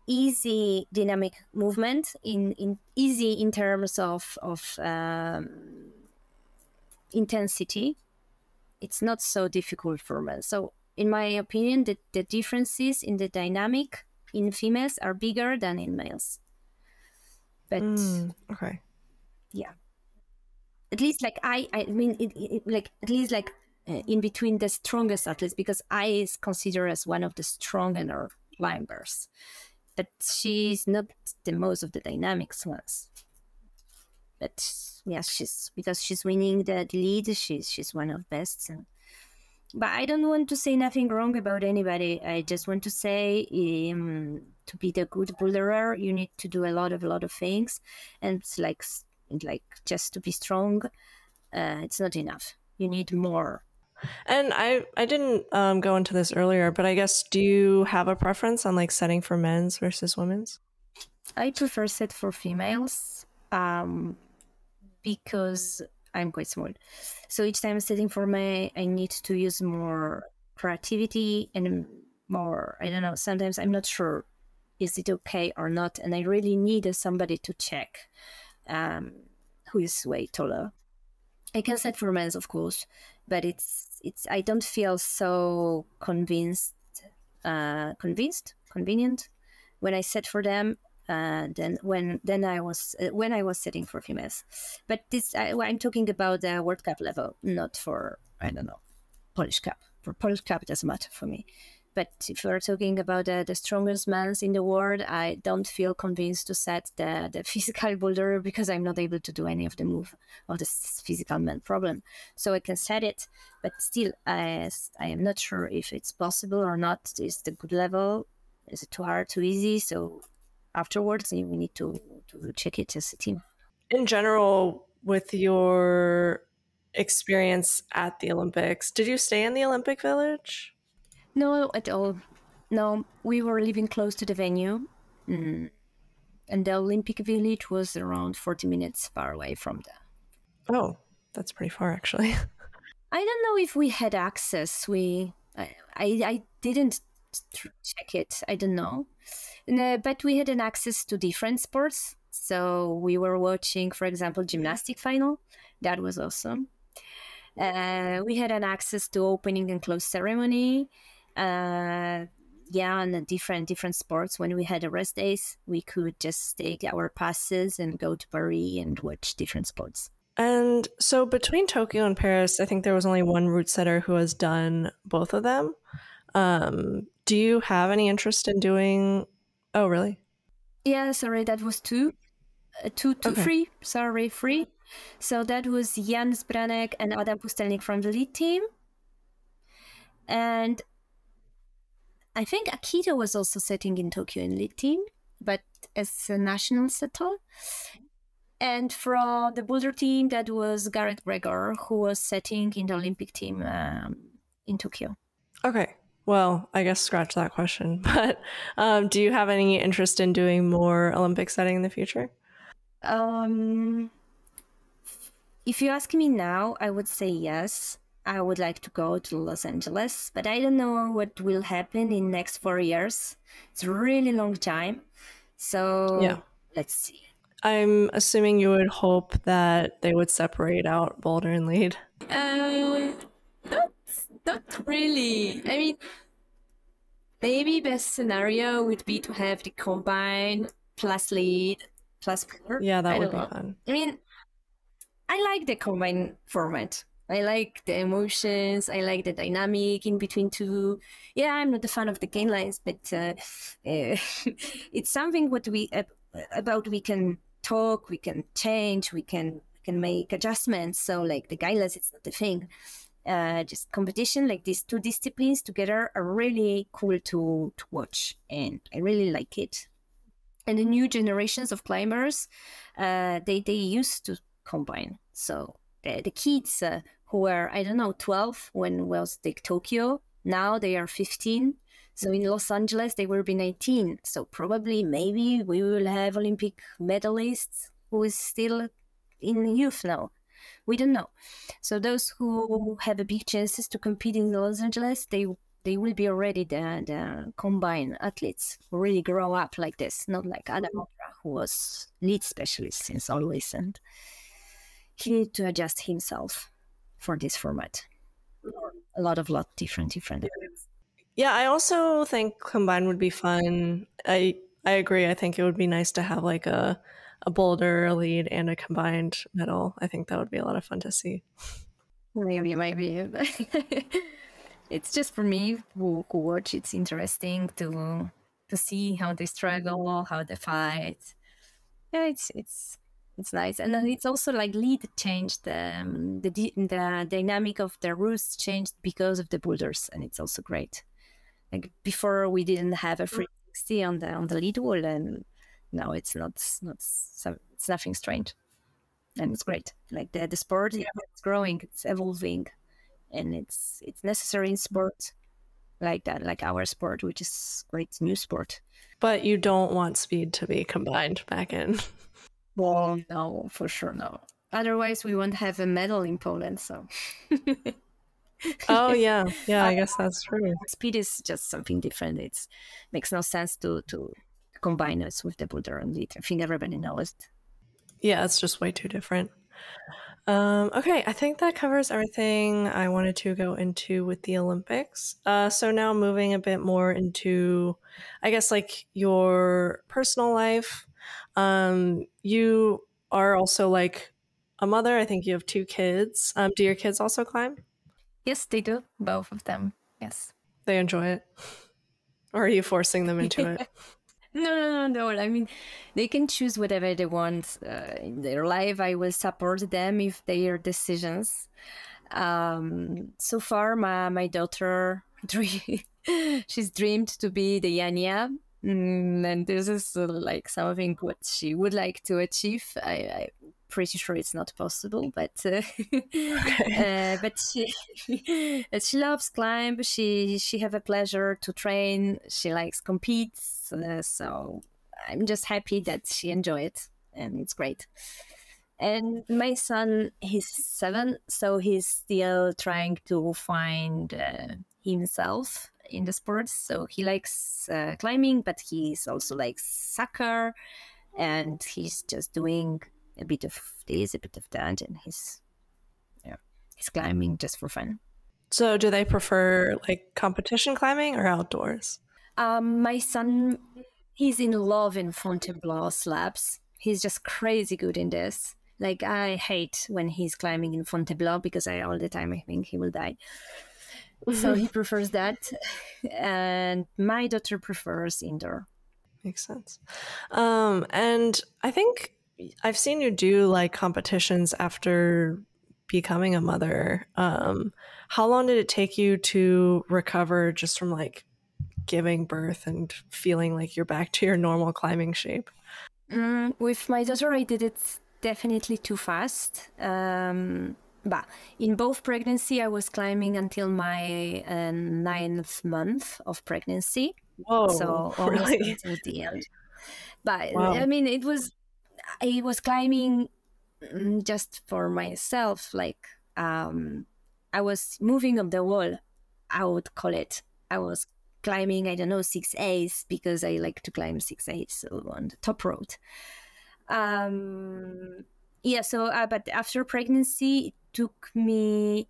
easy dynamic movement in easy in terms of intensity, it's not so difficult for men. So in my opinion, the differences in the dynamic in females are bigger than in males. But okay. yeah, at least like I mean like at least like in between the strongest athletes, because I is considered as one of the stronger climbers, but she's not the most of the dynamics ones. But yeah, she's because she's winning the lead. She's one of best. But I don't want to say nothing wrong about anybody. I just want to say, to be the good boulderer, you need to do a lot of things, and it's like just to be strong, it's not enough. You need more. And I didn't go into this earlier, but I guess, do you have a preference on like setting for men's versus women's? I prefer set for females, because I'm quite small. So each time I'm setting for me, I need to use more creativity and more, I don't know, sometimes I'm not sure, is it okay or not? And I really need somebody to check who is way taller. I can set for men's, of course, but it's I don't feel so convenient when I set for them. Then I was when I was setting for females, but this I'm talking about the World Cup level, not for, I don't know, Polish Cup. For Polish Cup, it doesn't matter for me. But if we're talking about the strongest men in the world, I don't feel convinced to set the physical boulder, because I'm not able to do any of the move of the physical man problem. So I can set it, but still, I am not sure if it's possible or not. Is the good level? Is it too hard, too easy? So afterwards, we need to check it as a team. In general, with your experience at the Olympics, did you stay in the Olympic Village? No, at all. No, we were living close to the venue. And the Olympic Village was around 40 minutes far away from there. Oh, that's pretty far, actually. I don't know if we had access. I didn't check it. I don't know. But we had an access to different sports. So we were watching, for example, gymnastic final. That was awesome. We had an access to opening and close ceremony. And different sports. When we had a rest days, we could just take our passes and go to Paris and watch different sports. And so between Tokyo and Paris, I think there was only one routesetter who has done both of them. Do you have any interest in doing... Oh, really? Yeah, sorry, that was two, Okay. three. Sorry, three. So that was Jan Zbranek and Adam Pustelnik from the lead team. And I think Akito was also setting in Tokyo in lead team, but as a national setter. And from the boulder team, that was Gareth Gregor, who was setting in the Olympic team in Tokyo. Okay. Well, I guess scratch that question. But do you have any interest in doing more Olympic setting in the future? If you ask me now, I would say yes. I would like to go to Los Angeles, but I don't know what will happen in next 4 years. It's a really long time. So Yeah. Let's see. I'm assuming you would hope that they would separate out boulder and lead. Not really. I mean, maybe best scenario would be to have the combine plus lead plus boulder. Yeah, that would be fun. I mean, I like the combine format. I like the emotions. I like the dynamic in between two. Yeah, I'm not a fan of the gain lines, but it's something what we can talk, we can change, we can make adjustments. So like the guidelines, it's not the thing. Just competition, like these two disciplines together, are really cool to watch, and I really like it. And the new generations of climbers, they used to combine. So the kids who were, I don't know, 12 when was the Tokyo, now they are 15. So in Los Angeles, they will be 19. So probably, maybe we will have Olympic medalists who is still in youth now. We don't know. So those who have a big chances to compete in Los Angeles, they will be already the combined athletes who really grow up like this, not like Adam Opera, who was lead specialist since always, and he needed to adjust himself for this format. A lot different. Yeah, I also think combined would be fun. I agree. I think it would be nice to have like a boulder, a lead, and a combined medal. I think that would be a lot of fun to see. Maybe. It's just for me who watch. It's interesting to see how they struggle, how they fight. Yeah, it's nice, and then it's also like lead changed the dynamic of the routes changed because of the boulders, and it's also great. Like before, we didn't have a 360 on the lead wall, and now it's it's nothing strange, and it's great. Like the sport, it's growing, it's evolving, and it's necessary in sport like that, like our sport, which is great new sport. But you don't want speed to be combined back in. Well, no, for sure, no. Otherwise, we won't have a medal in Poland. So. Oh yeah, I guess that's true. Speed is just something different. It makes no sense to combine us with the boulder and lead. I think everybody knows it. Yeah, it's just way too different. Okay, I think that covers everything I wanted to go into with the Olympics. So now moving a bit more into, I guess, like your personal life. You are also like a mother. I think you have 2 kids. Do your kids also climb? Yes, they do. Both of them. Yes. They enjoy it? Or are you forcing them into it? No. I mean, they can choose whatever they want in their life. I will support them if their decisions. So far, my daughter, she's dreamed to be the Yania. And this is like something what she would like to achieve. I'm pretty sure it's not possible, but Okay. but she loves climb. She have a pleasure to train. She likes competes. So I'm just happy that she enjoy it, and it's great. And my son, he's 7, so he's still trying to find himself in the sports. So he likes climbing, but he's also likes soccer, and he's just doing a bit of this, a bit of that, and he's climbing just for fun. So do they prefer like competition climbing or outdoors? My son, he's in love in Fontainebleau slabs. He's just crazy good in this. Like, I hate when he's climbing in Fontainebleau because all the time I think he will die. So he prefers that. And my daughter prefers indoor. Makes sense. And I think I've seen you do like competitions after becoming a mother. How long did it take you to recover just from like giving birth and feeling like you're back to your normal climbing shape? With my daughter, I did it definitely too fast. But in both pregnancy, I was climbing until my 9th month of pregnancy. Whoa, so almost really? until the end. But Wow. I mean, I was climbing just for myself. Like, I was moving up the wall, I would call it. I was climbing, I don't know, 6As, because I like to climb 6As, so on the top road. Yeah, so but after pregnancy, it took me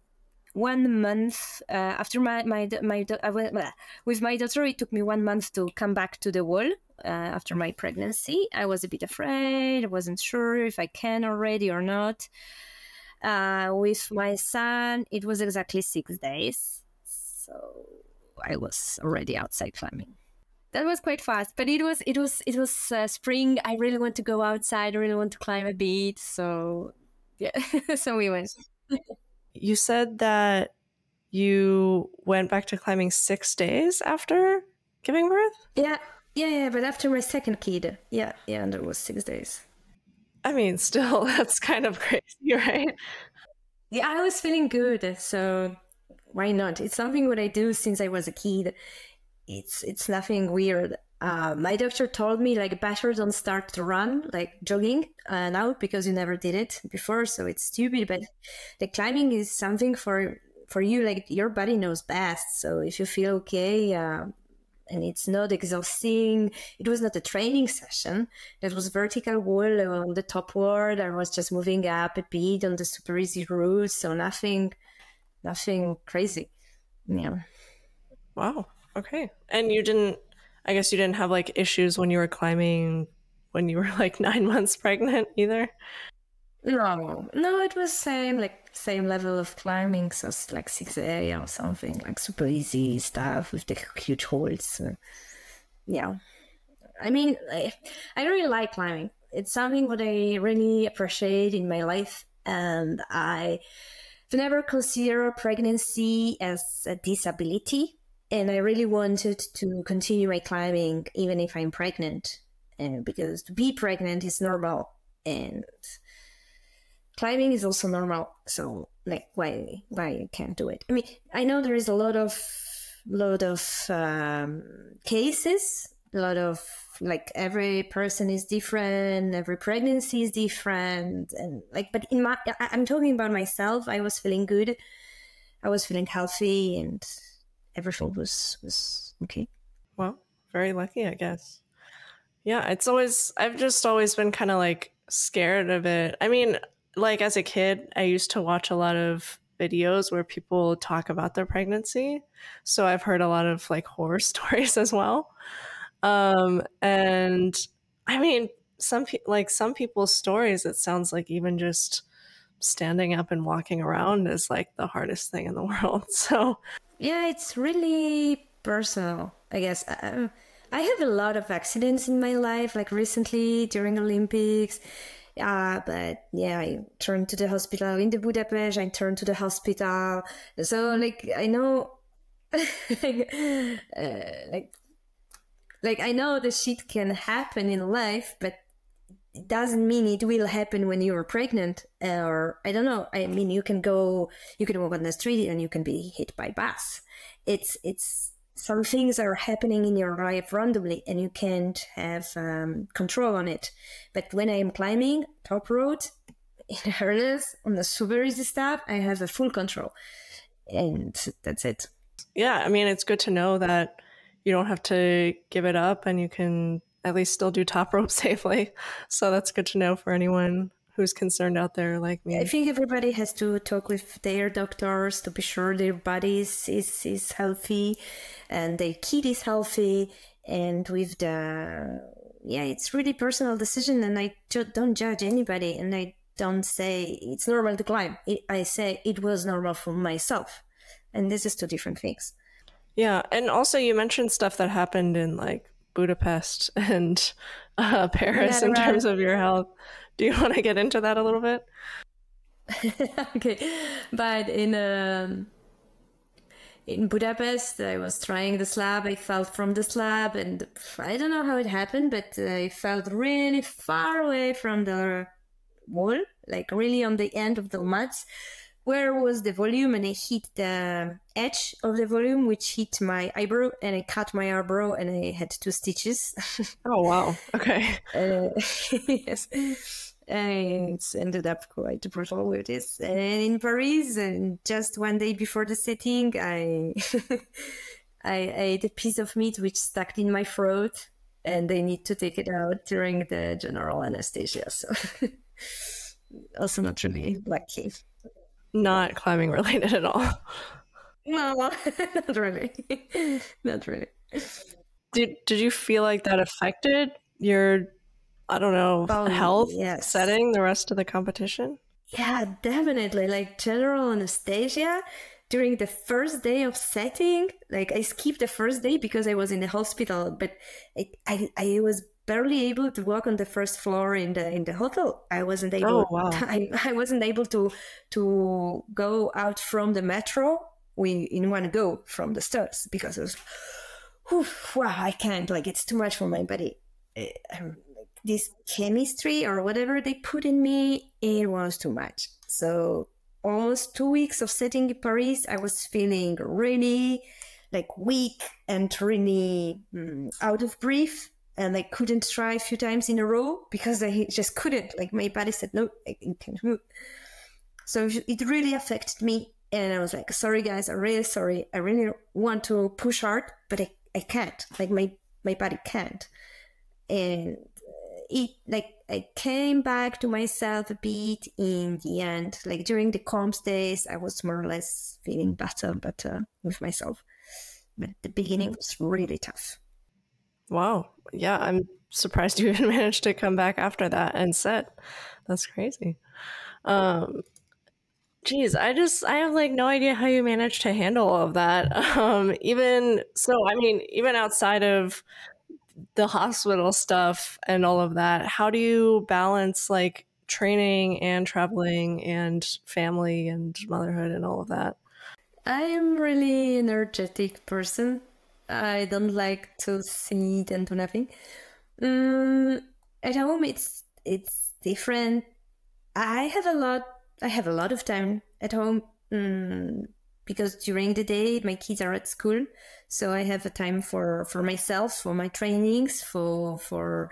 1 month after with my daughter. It took me 1 month to come back to the wall. After my pregnancy, I was a bit afraid. I wasn't sure if I can already or not. With my son, it was exactly 6 days, so I was already outside climbing. That was quite fast, but it was spring. I really want to go outside. I really want to climb a bit. So yeah, so we went. You said that you went back to climbing 6 days after giving birth? Yeah. But after my second kid, yeah, and it was 6 days. I mean, still, that's kind of crazy, right? Yeah, I was feeling good, so why not? It's something what I do since I was a kid. It's nothing weird. My doctor told me like better don't start to run like jogging now because you never did it before, so it's stupid. But the climbing is something for you, like your body knows best. So if you feel okay, and it's not exhausting, it was not a training session. That was vertical wall on the top wall. I was just moving up a bit on the super easy route, so nothing crazy. Yeah. Wow. Okay. And I guess you didn't have like issues when you were climbing when you were like 9 months pregnant either? No, it was same level of climbing, so it's like 6A or something, like super easy stuff with the huge holes. So, yeah. I mean, I really like climbing. It's something what I really appreciate in my life, and I've never considered pregnancy as a disability, and I really wanted to continue my climbing even if I'm pregnant, because to be pregnant is normal, and climbing is also normal. So like, why I can't do it? I mean, I know there is a lot of cases, a lot of like every person is different, every pregnancy is different, and like, but I'm talking about myself. I was feeling good, I was feeling healthy, and everything was okay. Well, very lucky, I guess. Yeah, I've just always been kind of like scared of it. I mean, like as a kid, I used to watch a lot of videos where people talk about their pregnancy. So I've heard a lot of like horror stories as well. And I mean, some people's stories, it sounds like even just standing up and walking around is like the hardest thing in the world. So Yeah, it's really personal, I guess. I have a lot of accidents in my life, like recently during Olympics. But yeah, I turned to the hospital in the Budapest. I turned to the hospital, so like I know, like, like I know the shit can happen in life, but it doesn't mean it will happen when you're pregnant, or I don't know. I mean, you can walk on the street and you can be hit by bus. It's some things are happening in your life randomly and you can't have control on it. But when I am climbing top road in harness on the super easy stuff, I have a full control, and that's it. yeah, I mean, it's good to know that you don't have to give it up and you can at least still do top rope safely. So that's good to know for anyone who's concerned out there like me. I think everybody has to talk with their doctors to be sure their body is healthy and their kid is healthy. And with it's really personal decision, and I don't judge anybody, and I don't say it's normal to climb. I say it was normal for myself. And this is two different things. Yeah, and also you mentioned stuff that happened in like Budapest and Paris in terms of your health. Do you want to get into that a little bit? Okay, but in Budapest, I was trying the slab. I fell from the slab, and I don't know how it happened, but I felt really far away from the wall, like really on the end of the mats. Where was the volume? And I hit the edge of the volume, which hit my eyebrow, and I cut my eyebrow, and I had 2 stitches. Oh, wow. Okay. Yes. It's ended up quite brutal with this. And in Paris, and just one day before the setting, I I ate a piece of meat which stuck in my throat, and they need to take it out during the general anesthesia. So also not really lucky. Not climbing related at all. No, not really. Not really. Did you feel like that affected your, I don't know, health setting the rest of the competition? Yeah, definitely. Like general anesthesia, during the first day of setting, like I skipped the first day because I was in the hospital, but I was barely able to walk on the first floor in the hotel. I wasn't able. Oh, wow. I wasn't able to go out from the metro in one go from the stairs because it was, wow, I can't. Like it's too much for my body. This chemistry or whatever they put in me, it was too much. So almost 2 weeks of setting in Paris, I was feeling really like weak and really out of breath. And I couldn't try a few times in a row because I just couldn't. Like my body said, no, I can't move. So it really affected me. And I was like, sorry, guys, I'm really sorry. I really want to push hard, but I can't. Like my body can't. And I came back to myself a bit in the end. Like during the comps days, I was more or less feeling better with myself. But the beginning was really tough. Wow. Yeah, I'm surprised you even managed to come back after that and set. That's crazy. Geez, I have like no idea how you managed to handle all of that. Even outside of the hospital stuff and all of that, how do you balance like training and traveling and family and motherhood and all of that? I am really energetic person. I don't like to sit and do nothing. At home, it's different. I have a lot of time at home because during the day my kids are at school, so I have a time for myself, for my trainings, for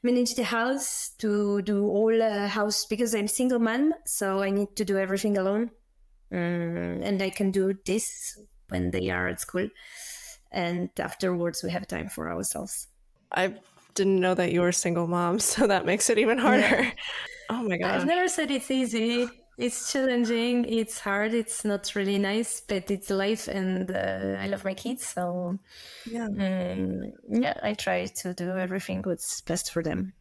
manage the house, to do all house because I'm single mom, so I need to do everything alone, and I can do this when they are at school, and afterwards we have time for ourselves. I didn't know that you were a single mom, so that makes it even harder. Yeah. Oh my gosh. I've never said it's easy. It's challenging. It's hard. It's not really nice, but it's life, and I love my kids. So yeah, I try to do everything what's best for them.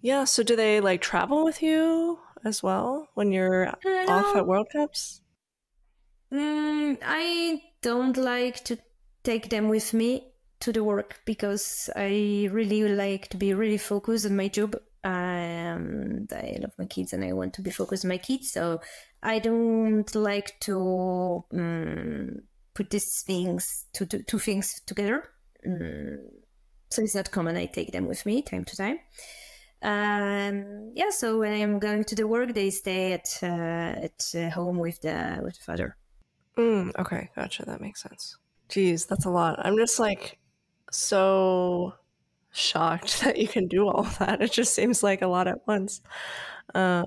Yeah. So do they like travel with you as well when you're off at World Cups? I don't like to take them with me to the work because I really like to be really focused on my job. And I love my kids and I want to be focused on my kids. So I don't like to put these things, two things together. So it's not common. I take them with me time to time. So when I'm going to the work, they stay at home with the father. Okay, gotcha. That makes sense. Geez, that's a lot. I'm just like so shocked that you can do all of that. It just seems like a lot at once. I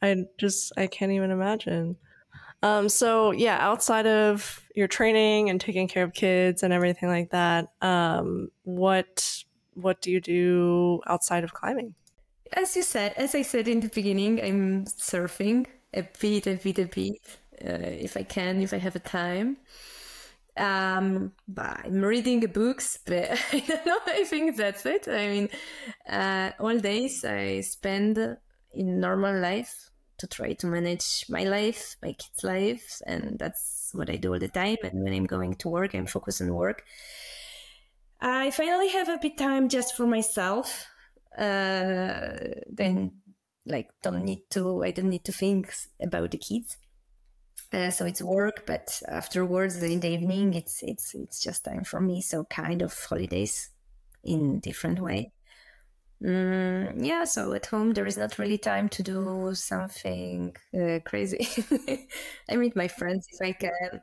can't even imagine. So yeah, outside of your training and taking care of kids and everything like that, what do you do outside of climbing? As I said in the beginning, I'm surfing a bit, if I can, if I have a time. I'm reading books, but I don't know. I think that's it. I mean, all days I spend in normal life to try to manage my life, my kids' life, and that's what I do all the time. And when I'm going to work, I'm focused on work. I finally have a bit time just for myself. Then, I don't need to think about the kids. So it's work, but afterwards in the evening, it's just time for me. So kind of holidays in different way. So at home there is not really time to do something crazy. I meet my friends if I can.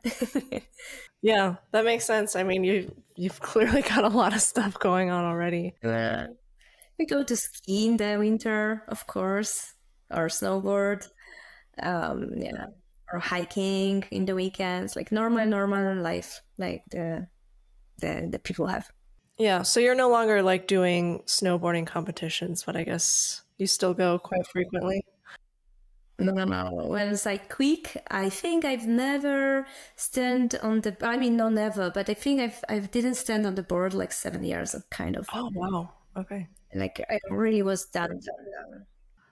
Yeah, that makes sense. I mean, you've clearly got a lot of stuff going on already. We go to ski in the winter, of course, or snowboard. Or hiking in the weekends, like normal life, like the people have. Yeah, so you're no longer like doing snowboarding competitions, but I guess you still go quite frequently. No. Once I quit, I think I've never stand on the. I mean, no, never. But I think I didn't stand on the board like 7 years, kind of. Oh wow, okay. Like I really was done.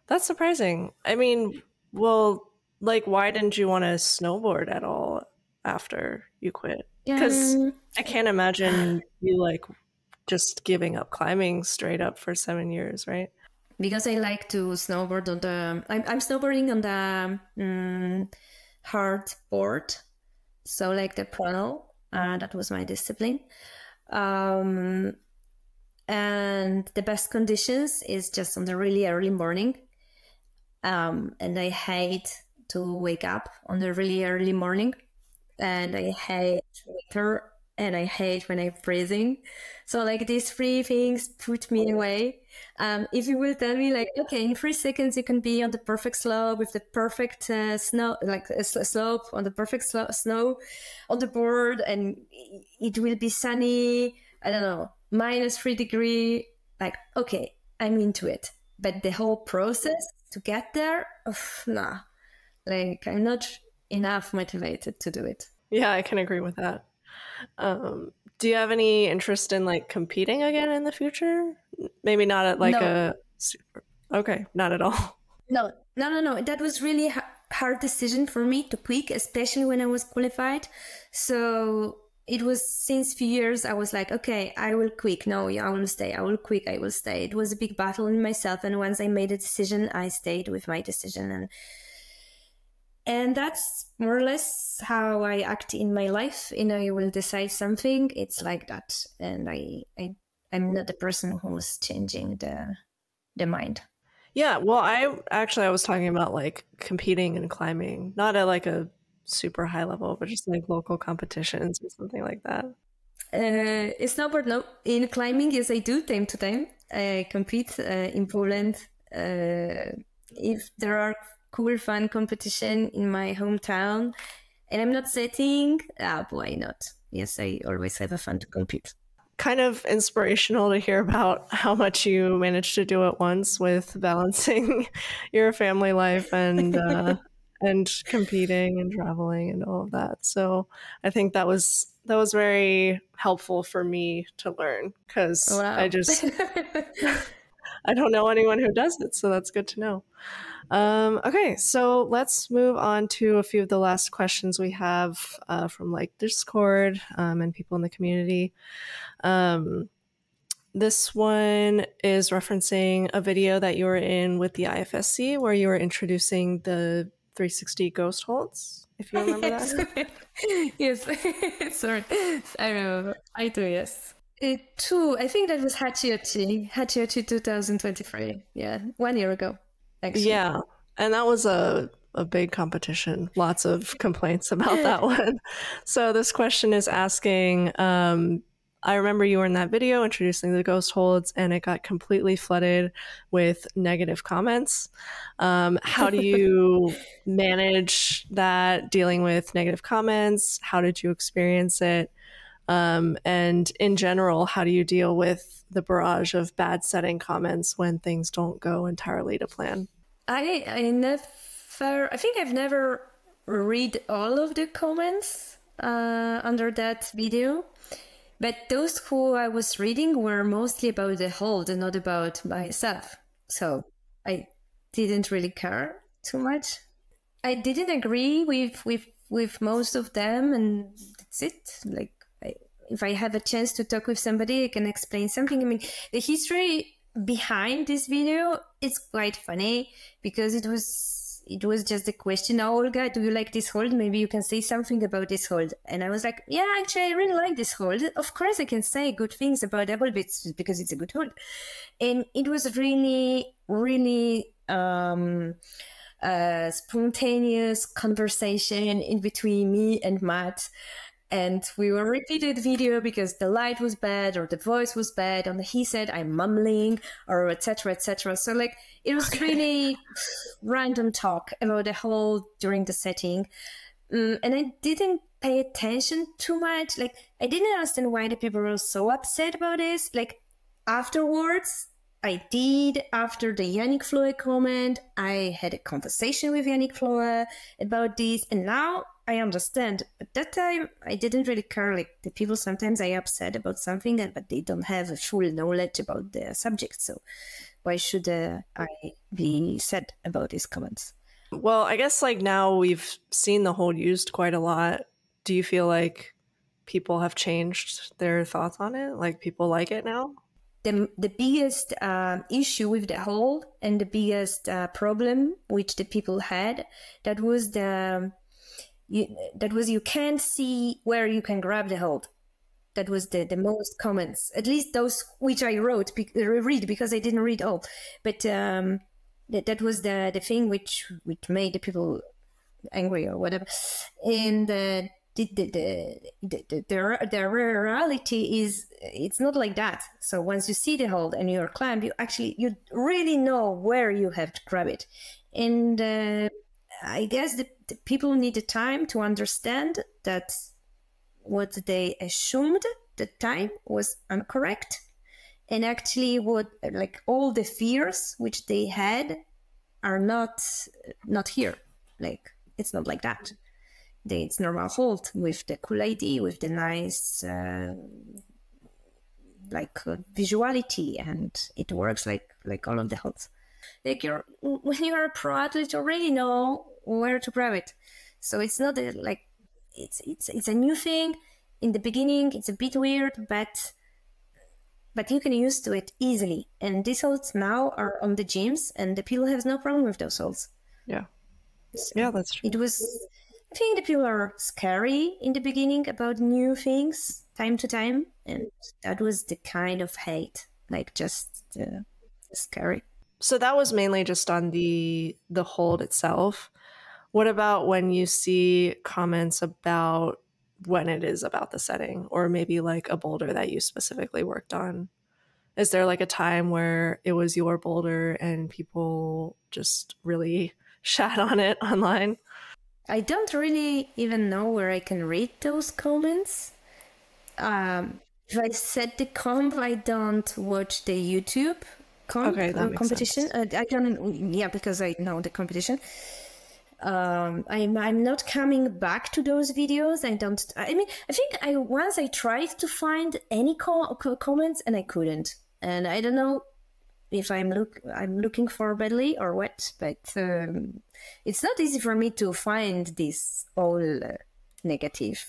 That's surprising. I mean, well, like, why didn't you want to snowboard at all after you quit? Because I can't imagine you like just giving up climbing straight up for 7 years, right? Because I like to snowboard on the... I'm snowboarding on the hard board. So like the prono, that was my discipline. And the best conditions is just on the really early morning. And I hate to wake up on the really early morning. And I hate winter, and I hate when I'm freezing. So like these three things put me away. If you will tell me like, okay, in 3 seconds you can be on the perfect slope with the perfect snow, like a slope on the perfect snow on the board, and it will be sunny, I don't know, -3 degrees, like, okay, I'm into it. But the whole process to get there, nah, like I'm not enough motivated to do it. Yeah, I can agree with that. Do you have any interest in like competing again in the future? Maybe not at like okay, not at all. No. That was really hard decision for me to quit, especially when I was qualified. So it was since few years I was like, okay, I will quit. No, I will stay. I will quit. I will stay. It was a big battle in myself, and once I made a decision, I stayed with my decision, and that's more or less how I act in my life. I will decide something, it's like that. And I'm not the person who's changing the mind. Yeah, well, I was talking about like competing and climbing, not at like a super high level, but just like local competitions or something like that. In snowboard, no. In climbing, yes, I do time to time. I compete in Poland. If there are cool, fun competition in my hometown, and I'm not setting, why not? Yes, I always have a fun to compete. Kind of inspirational to hear about how much you managed to do at once with balancing your family life and competing and traveling and all of that. So I think that was very helpful for me to learn, because Wow. I don't know anyone who does it, so that's good to know. Okay, so let's move on to a few of the last questions we have from like Discord and people in the community. This one is referencing a video that you were in with the IFSC where you were introducing the 360 ghost holds, if you remember that. Yes, sorry. I remember. I do, yes. I think that was Hachiochi 2023. Yeah, 1 year ago. Actually. Yeah, and that was a big competition. Lots of complaints about that one. So this question is asking, I remember you were in that video introducing the ghost holds, and it got completely flooded with negative comments. How do you manage that, dealing with negative comments? How did you experience it? And in general, how do you deal with the barrage of bad setting comments when things don't go entirely to plan? I think I've never read all of the comments under that video, but those who I was reading were mostly about the hold and not about myself. So I didn't really care too much. I didn't agree with most of them, and that's it. Like, if I have a chance to talk with somebody, I can explain something. I mean, the history behind this video is quite funny, because it was just a question. Oh, Olga, do you like this hold? Maybe you can say something about this hold. And I was like, yeah, actually, I really like this hold. Of course, I can say good things about double bits because it's a good hold. And it was really, really spontaneous conversation in between me and Matt. And we were repeated video because the light was bad or the voice was bad, and he said I'm mumbling or etc. etc. So like it was really random talk about the whole during the setting, and I didn't pay attention too much. Like I didn't understand why the people were so upset about this. Like afterwards, after the Yannick Floe comment, I had a conversation with Yannick Floe about this, and now I understand. At that time, I didn't really care. Like the people sometimes are upset about something, but they don't have a full knowledge about the subject. So why should I be sad about these comments? Well, I guess like now we've seen the hold used quite a lot. Do you feel like people have changed their thoughts on it? Like people like it now? The biggest issue with the hold and the biggest problem which the people had, that was you can't see where you can grab the hold. That was the most comments, at least those which I read, because I didn't read all. But that was the thing which made the people angry or whatever. And the reality is it's not like that. So once you see the hold and you're climb, you really know where you have to grab it. And I guess the people need the time to understand that what they assumed at the time was incorrect, and actually what like all the fears which they had are not here. Like it's not like that. It's normal hold with the cool ID, with the nice visuality, and it works like all of the holds. Like when you're a pro athlete, you already know where to grab it. So it's not it's a new thing. In the beginning, it's a bit weird, but you can use to it easily. And these holds now are on the gyms, and the people have no problem with those holds. Yeah. So yeah, that's true. I think the people are scary in the beginning about new things time to time. And that was the kind of hate, like just scary. So that was mainly just on the hold itself. What about when you see comments about when it is about the setting, or maybe like a boulder that you specifically worked on? Is there like a time where it was your boulder and people just really shat on it online? I don't really even know where I can read those comments. If I set the comp, I don't watch the YouTube competition. I don't, because I know the competition. I'm not coming back to those videos. I think once I tried to find any comments and I couldn't, and I don't know if I'm looking for badly or what, but it's not easy for me to find these all negative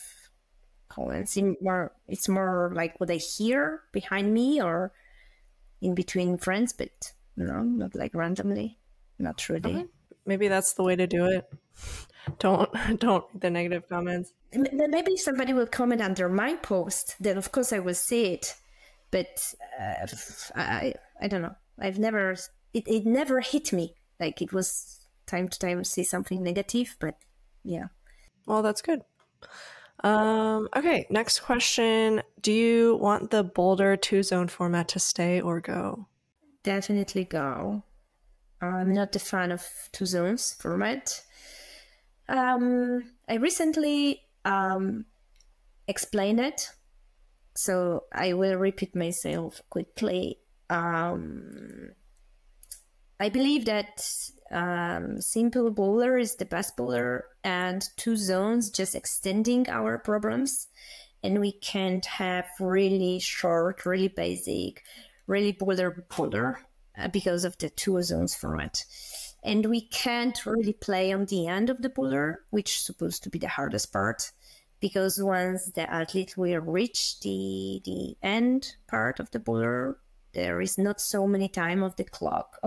comments. It's more like what I hear behind me or in between friends, but not like randomly, not really. Okay. Maybe that's the way to do it. Don't read the negative comments. Maybe somebody will comment under my post, then of course I will see it. But I don't know. It never hit me. Like it was time to time see something negative, but yeah. Well, that's good. Okay, next question. Do you want the Boulder 2-zone format to stay or go? Definitely go. I'm not a fan of 2 zones format. I recently explained it, so I will repeat myself quickly. I believe that simple boulder is the best boulder, and 2 zones just extending our problems, and we can't have really short, really basic, really boulder because of the 2 zones format. And we can't really play on the end of the boulder, which is supposed to be the hardest part, because once the athlete will reach the end part of the boulder, there is not so many time on the clock.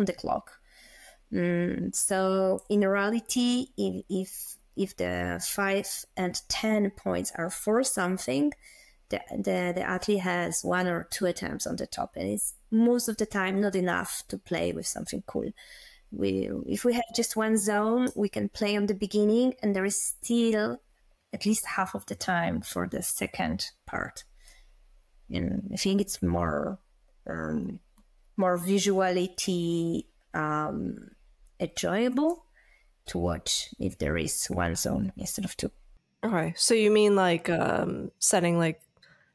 So in reality, if the 5 and 10 points are for something, the athlete has 1 or 2 attempts on the top, and it's most of the time not enough to play with something cool. If we have just 1 zone, we can play on the beginning, and there is still at least half of the time for the second part. And I think it's more visuality enjoyable to watch if there is 1 zone instead of 2. Okay, so you mean like setting like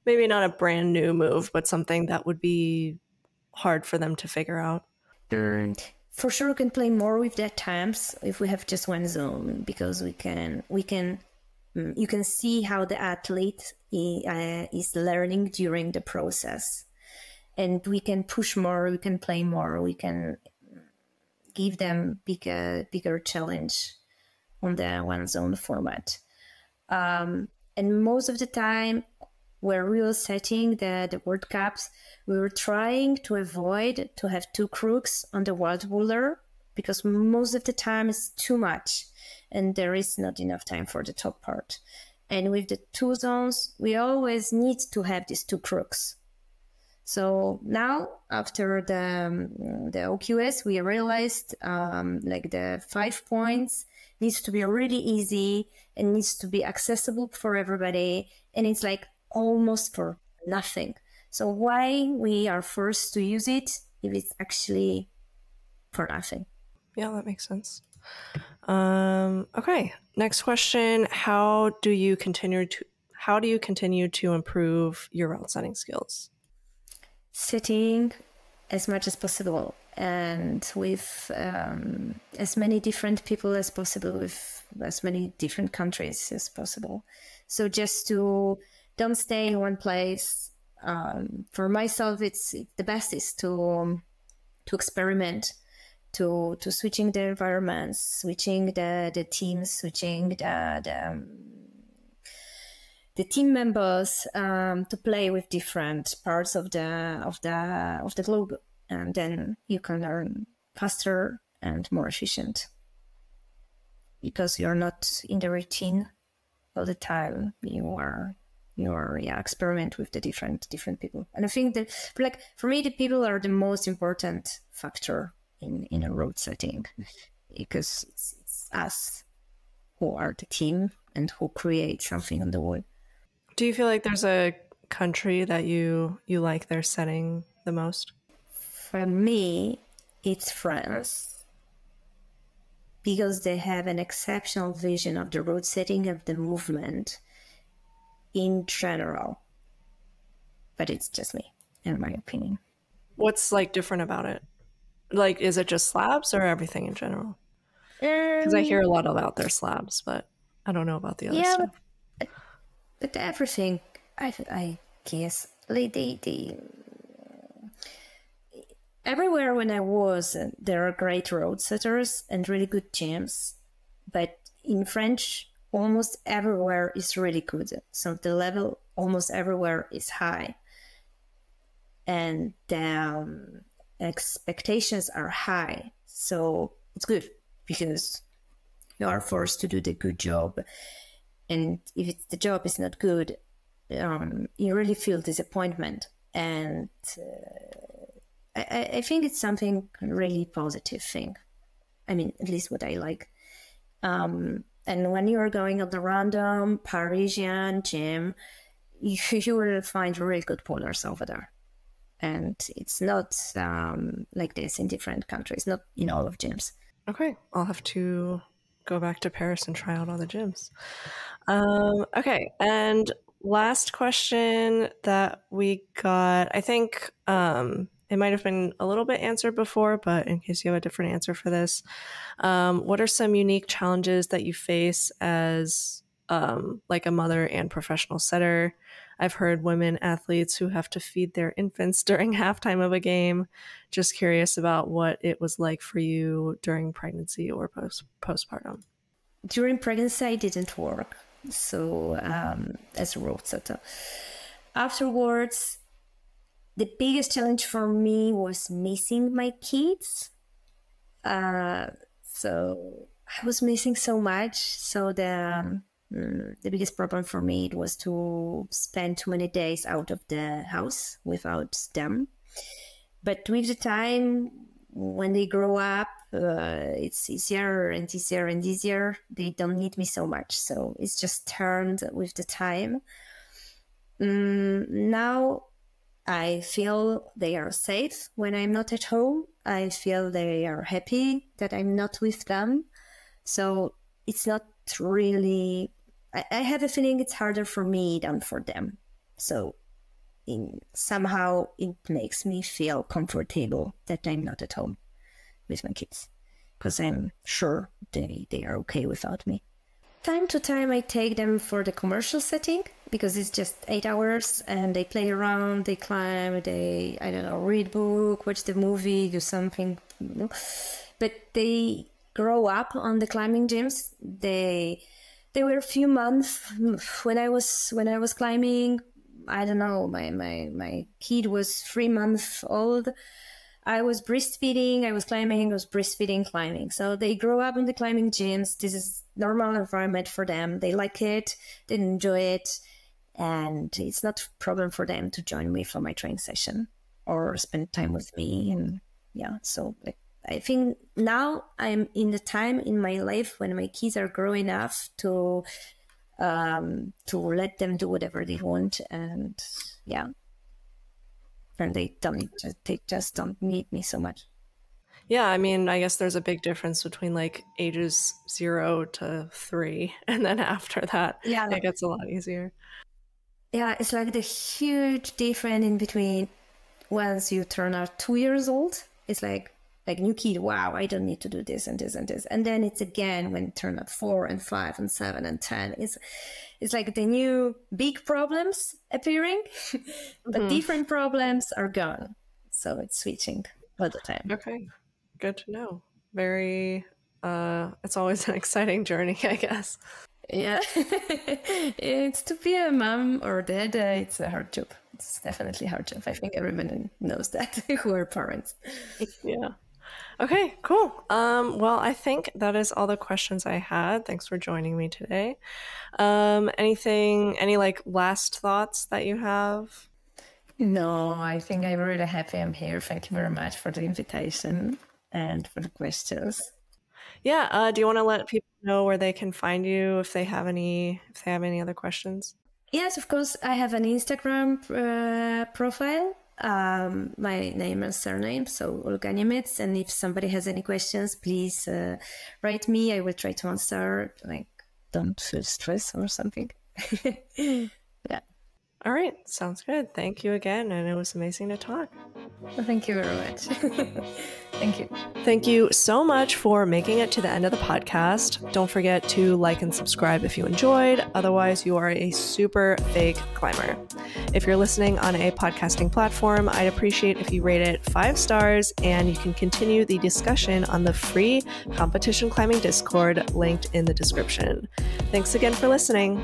maybe not a brand new move, but something that would be hard for them to figure out? For sure, we can play more with the attempts if we have just 1 zone, because you can see how the athlete is learning during the process, and we can push more, we can play more, we can give them bigger challenge on the one zone format. And most of the time, where we were setting the World Cups, we were trying to avoid to have two crooks on the wild boulder, because most of the time it's too much and there is not enough time for the top part. And with the two zones, we always need to have these two crooks. So now, after the OQS, we realized like the 5 points needs to be really easy and needs to be accessible for everybody. And it's like almost for nothing. So why we are forced to use it if it's actually for nothing? Yeah, that makes sense. Okay, next question. How do you continue to improve your route setting skills? Sitting as much as possible and with as many different people as possible, with as many different countries as possible. So just to don't stay in one place. For myself, it's the best is to experiment, to switching the environments, switching the teams, switching the team members, to play with different parts of the globe, and then you can learn faster and more efficient because you're not in the routine all the time. You're experiment with the different people. And I think that for me, the people are the most important factor in a road setting, because it's us who are the team and who create something on the wall. Do you feel like there's a country that you like their setting the most? For me, it's France, because they have an exceptional vision of the road setting of the movement in general. But it's just me, in my opinion. What's like different about it? Like, is it just slabs or everything in general? Because I hear a lot about their slabs, but I don't know about the other stuff. But everything, I guess, they everywhere when I was, there are great road setters and really good gyms. But in French, almost everywhere is really good. So the level almost everywhere is high. And the expectations are high. So it's good because you are forced to do the good job. And if the job is not good, you really feel disappointment. And I think it's something really positive thing. I mean, at least what I like. And when you are going on the random Parisian gym, you will find really good boulders over there. And it's not like this in different countries, not in all of gyms. Okay, I'll have to go back to Paris and try out all the gyms. Okay, and last question that we got, I think it might have been a little bit answered before, but in case you have a different answer for this, what are some unique challenges that you face as like a mother and professional setter? I've heard women athletes who have to feed their infants during halftime of a game. Just curious about what it was like for you during pregnancy or postpartum. During pregnancy, I didn't work, so as a routesetter. Afterwards, the biggest challenge for me was missing my kids. So I was missing so much. So the biggest problem for me was to spend too many days out of the house without them. But with the time, when they grow up, it's easier and easier and easier. They don't need me so much. So it's just turned with the time. Now I feel they are safe when I'm not at home. I feel they are happy that I'm not with them. So it's not really... I have a feeling it's harder for me than for them. So somehow it makes me feel comfortable that I'm not at home with my kids, because I'm sure they are okay without me. Time to time I take them for the commercial setting, because it's just 8 hours and they play around, they climb, they, I don't know, read book, watch the movie, do something, but they grow up on the climbing gyms. They were a few months when I was climbing. I don't know, my kid was 3 months old. I was breastfeeding, I was climbing, I was breastfeeding, climbing. So they grow up in the climbing gyms. This is normal environment for them. They like it, they enjoy it, and it's not a problem for them to join me for my training session or spend time with me. And yeah, so I think now I'm in the time in my life when my kids are growing up to let them do whatever they want, and yeah, and they just don't need me so much. Yeah, I mean, I guess there's a big difference between like ages 0 to 3, and then after that, yeah, it gets a lot easier. Yeah, it's like the huge difference in between once you turn out 2 years old. It's like new kid, wow, I don't need to do this and this and this. And then it's again when you turn out 4 and 5 and 7 and 10. It's like the new big problems appearing, but different problems are gone. So it's switching all the time. Okay, good to know. Very, it's always an exciting journey, I guess. Yeah, it's to be a mom or dad. It's a hard job. It's definitely a hard job. I think everyone knows that who are parents. Yeah. Okay, cool. Well, I think that is all the questions I had. Thanks for joining me today. Any like last thoughts that you have? No, I think I'm really happy I'm here. Thank you very much for the invitation and for the questions. Yeah. Do you want to let people know where they can find you if they have any other questions? Yes, of course. I have an Instagram profile. My name and surname, so Olga Niemiec. And if somebody has any questions, please write me. I will try to answer. Like, don't feel stress or something. Yeah. All right. Sounds good. Thank you again. And it was amazing to talk. Well, thank you very much. Thank you. Thank you so much for making it to the end of the podcast. Don't forget to like and subscribe if you enjoyed. Otherwise, you are a super fake climber. If you're listening on a podcasting platform, I'd appreciate if you rate it 5 stars, and you can continue the discussion on the free competition climbing Discord linked in the description. Thanks again for listening.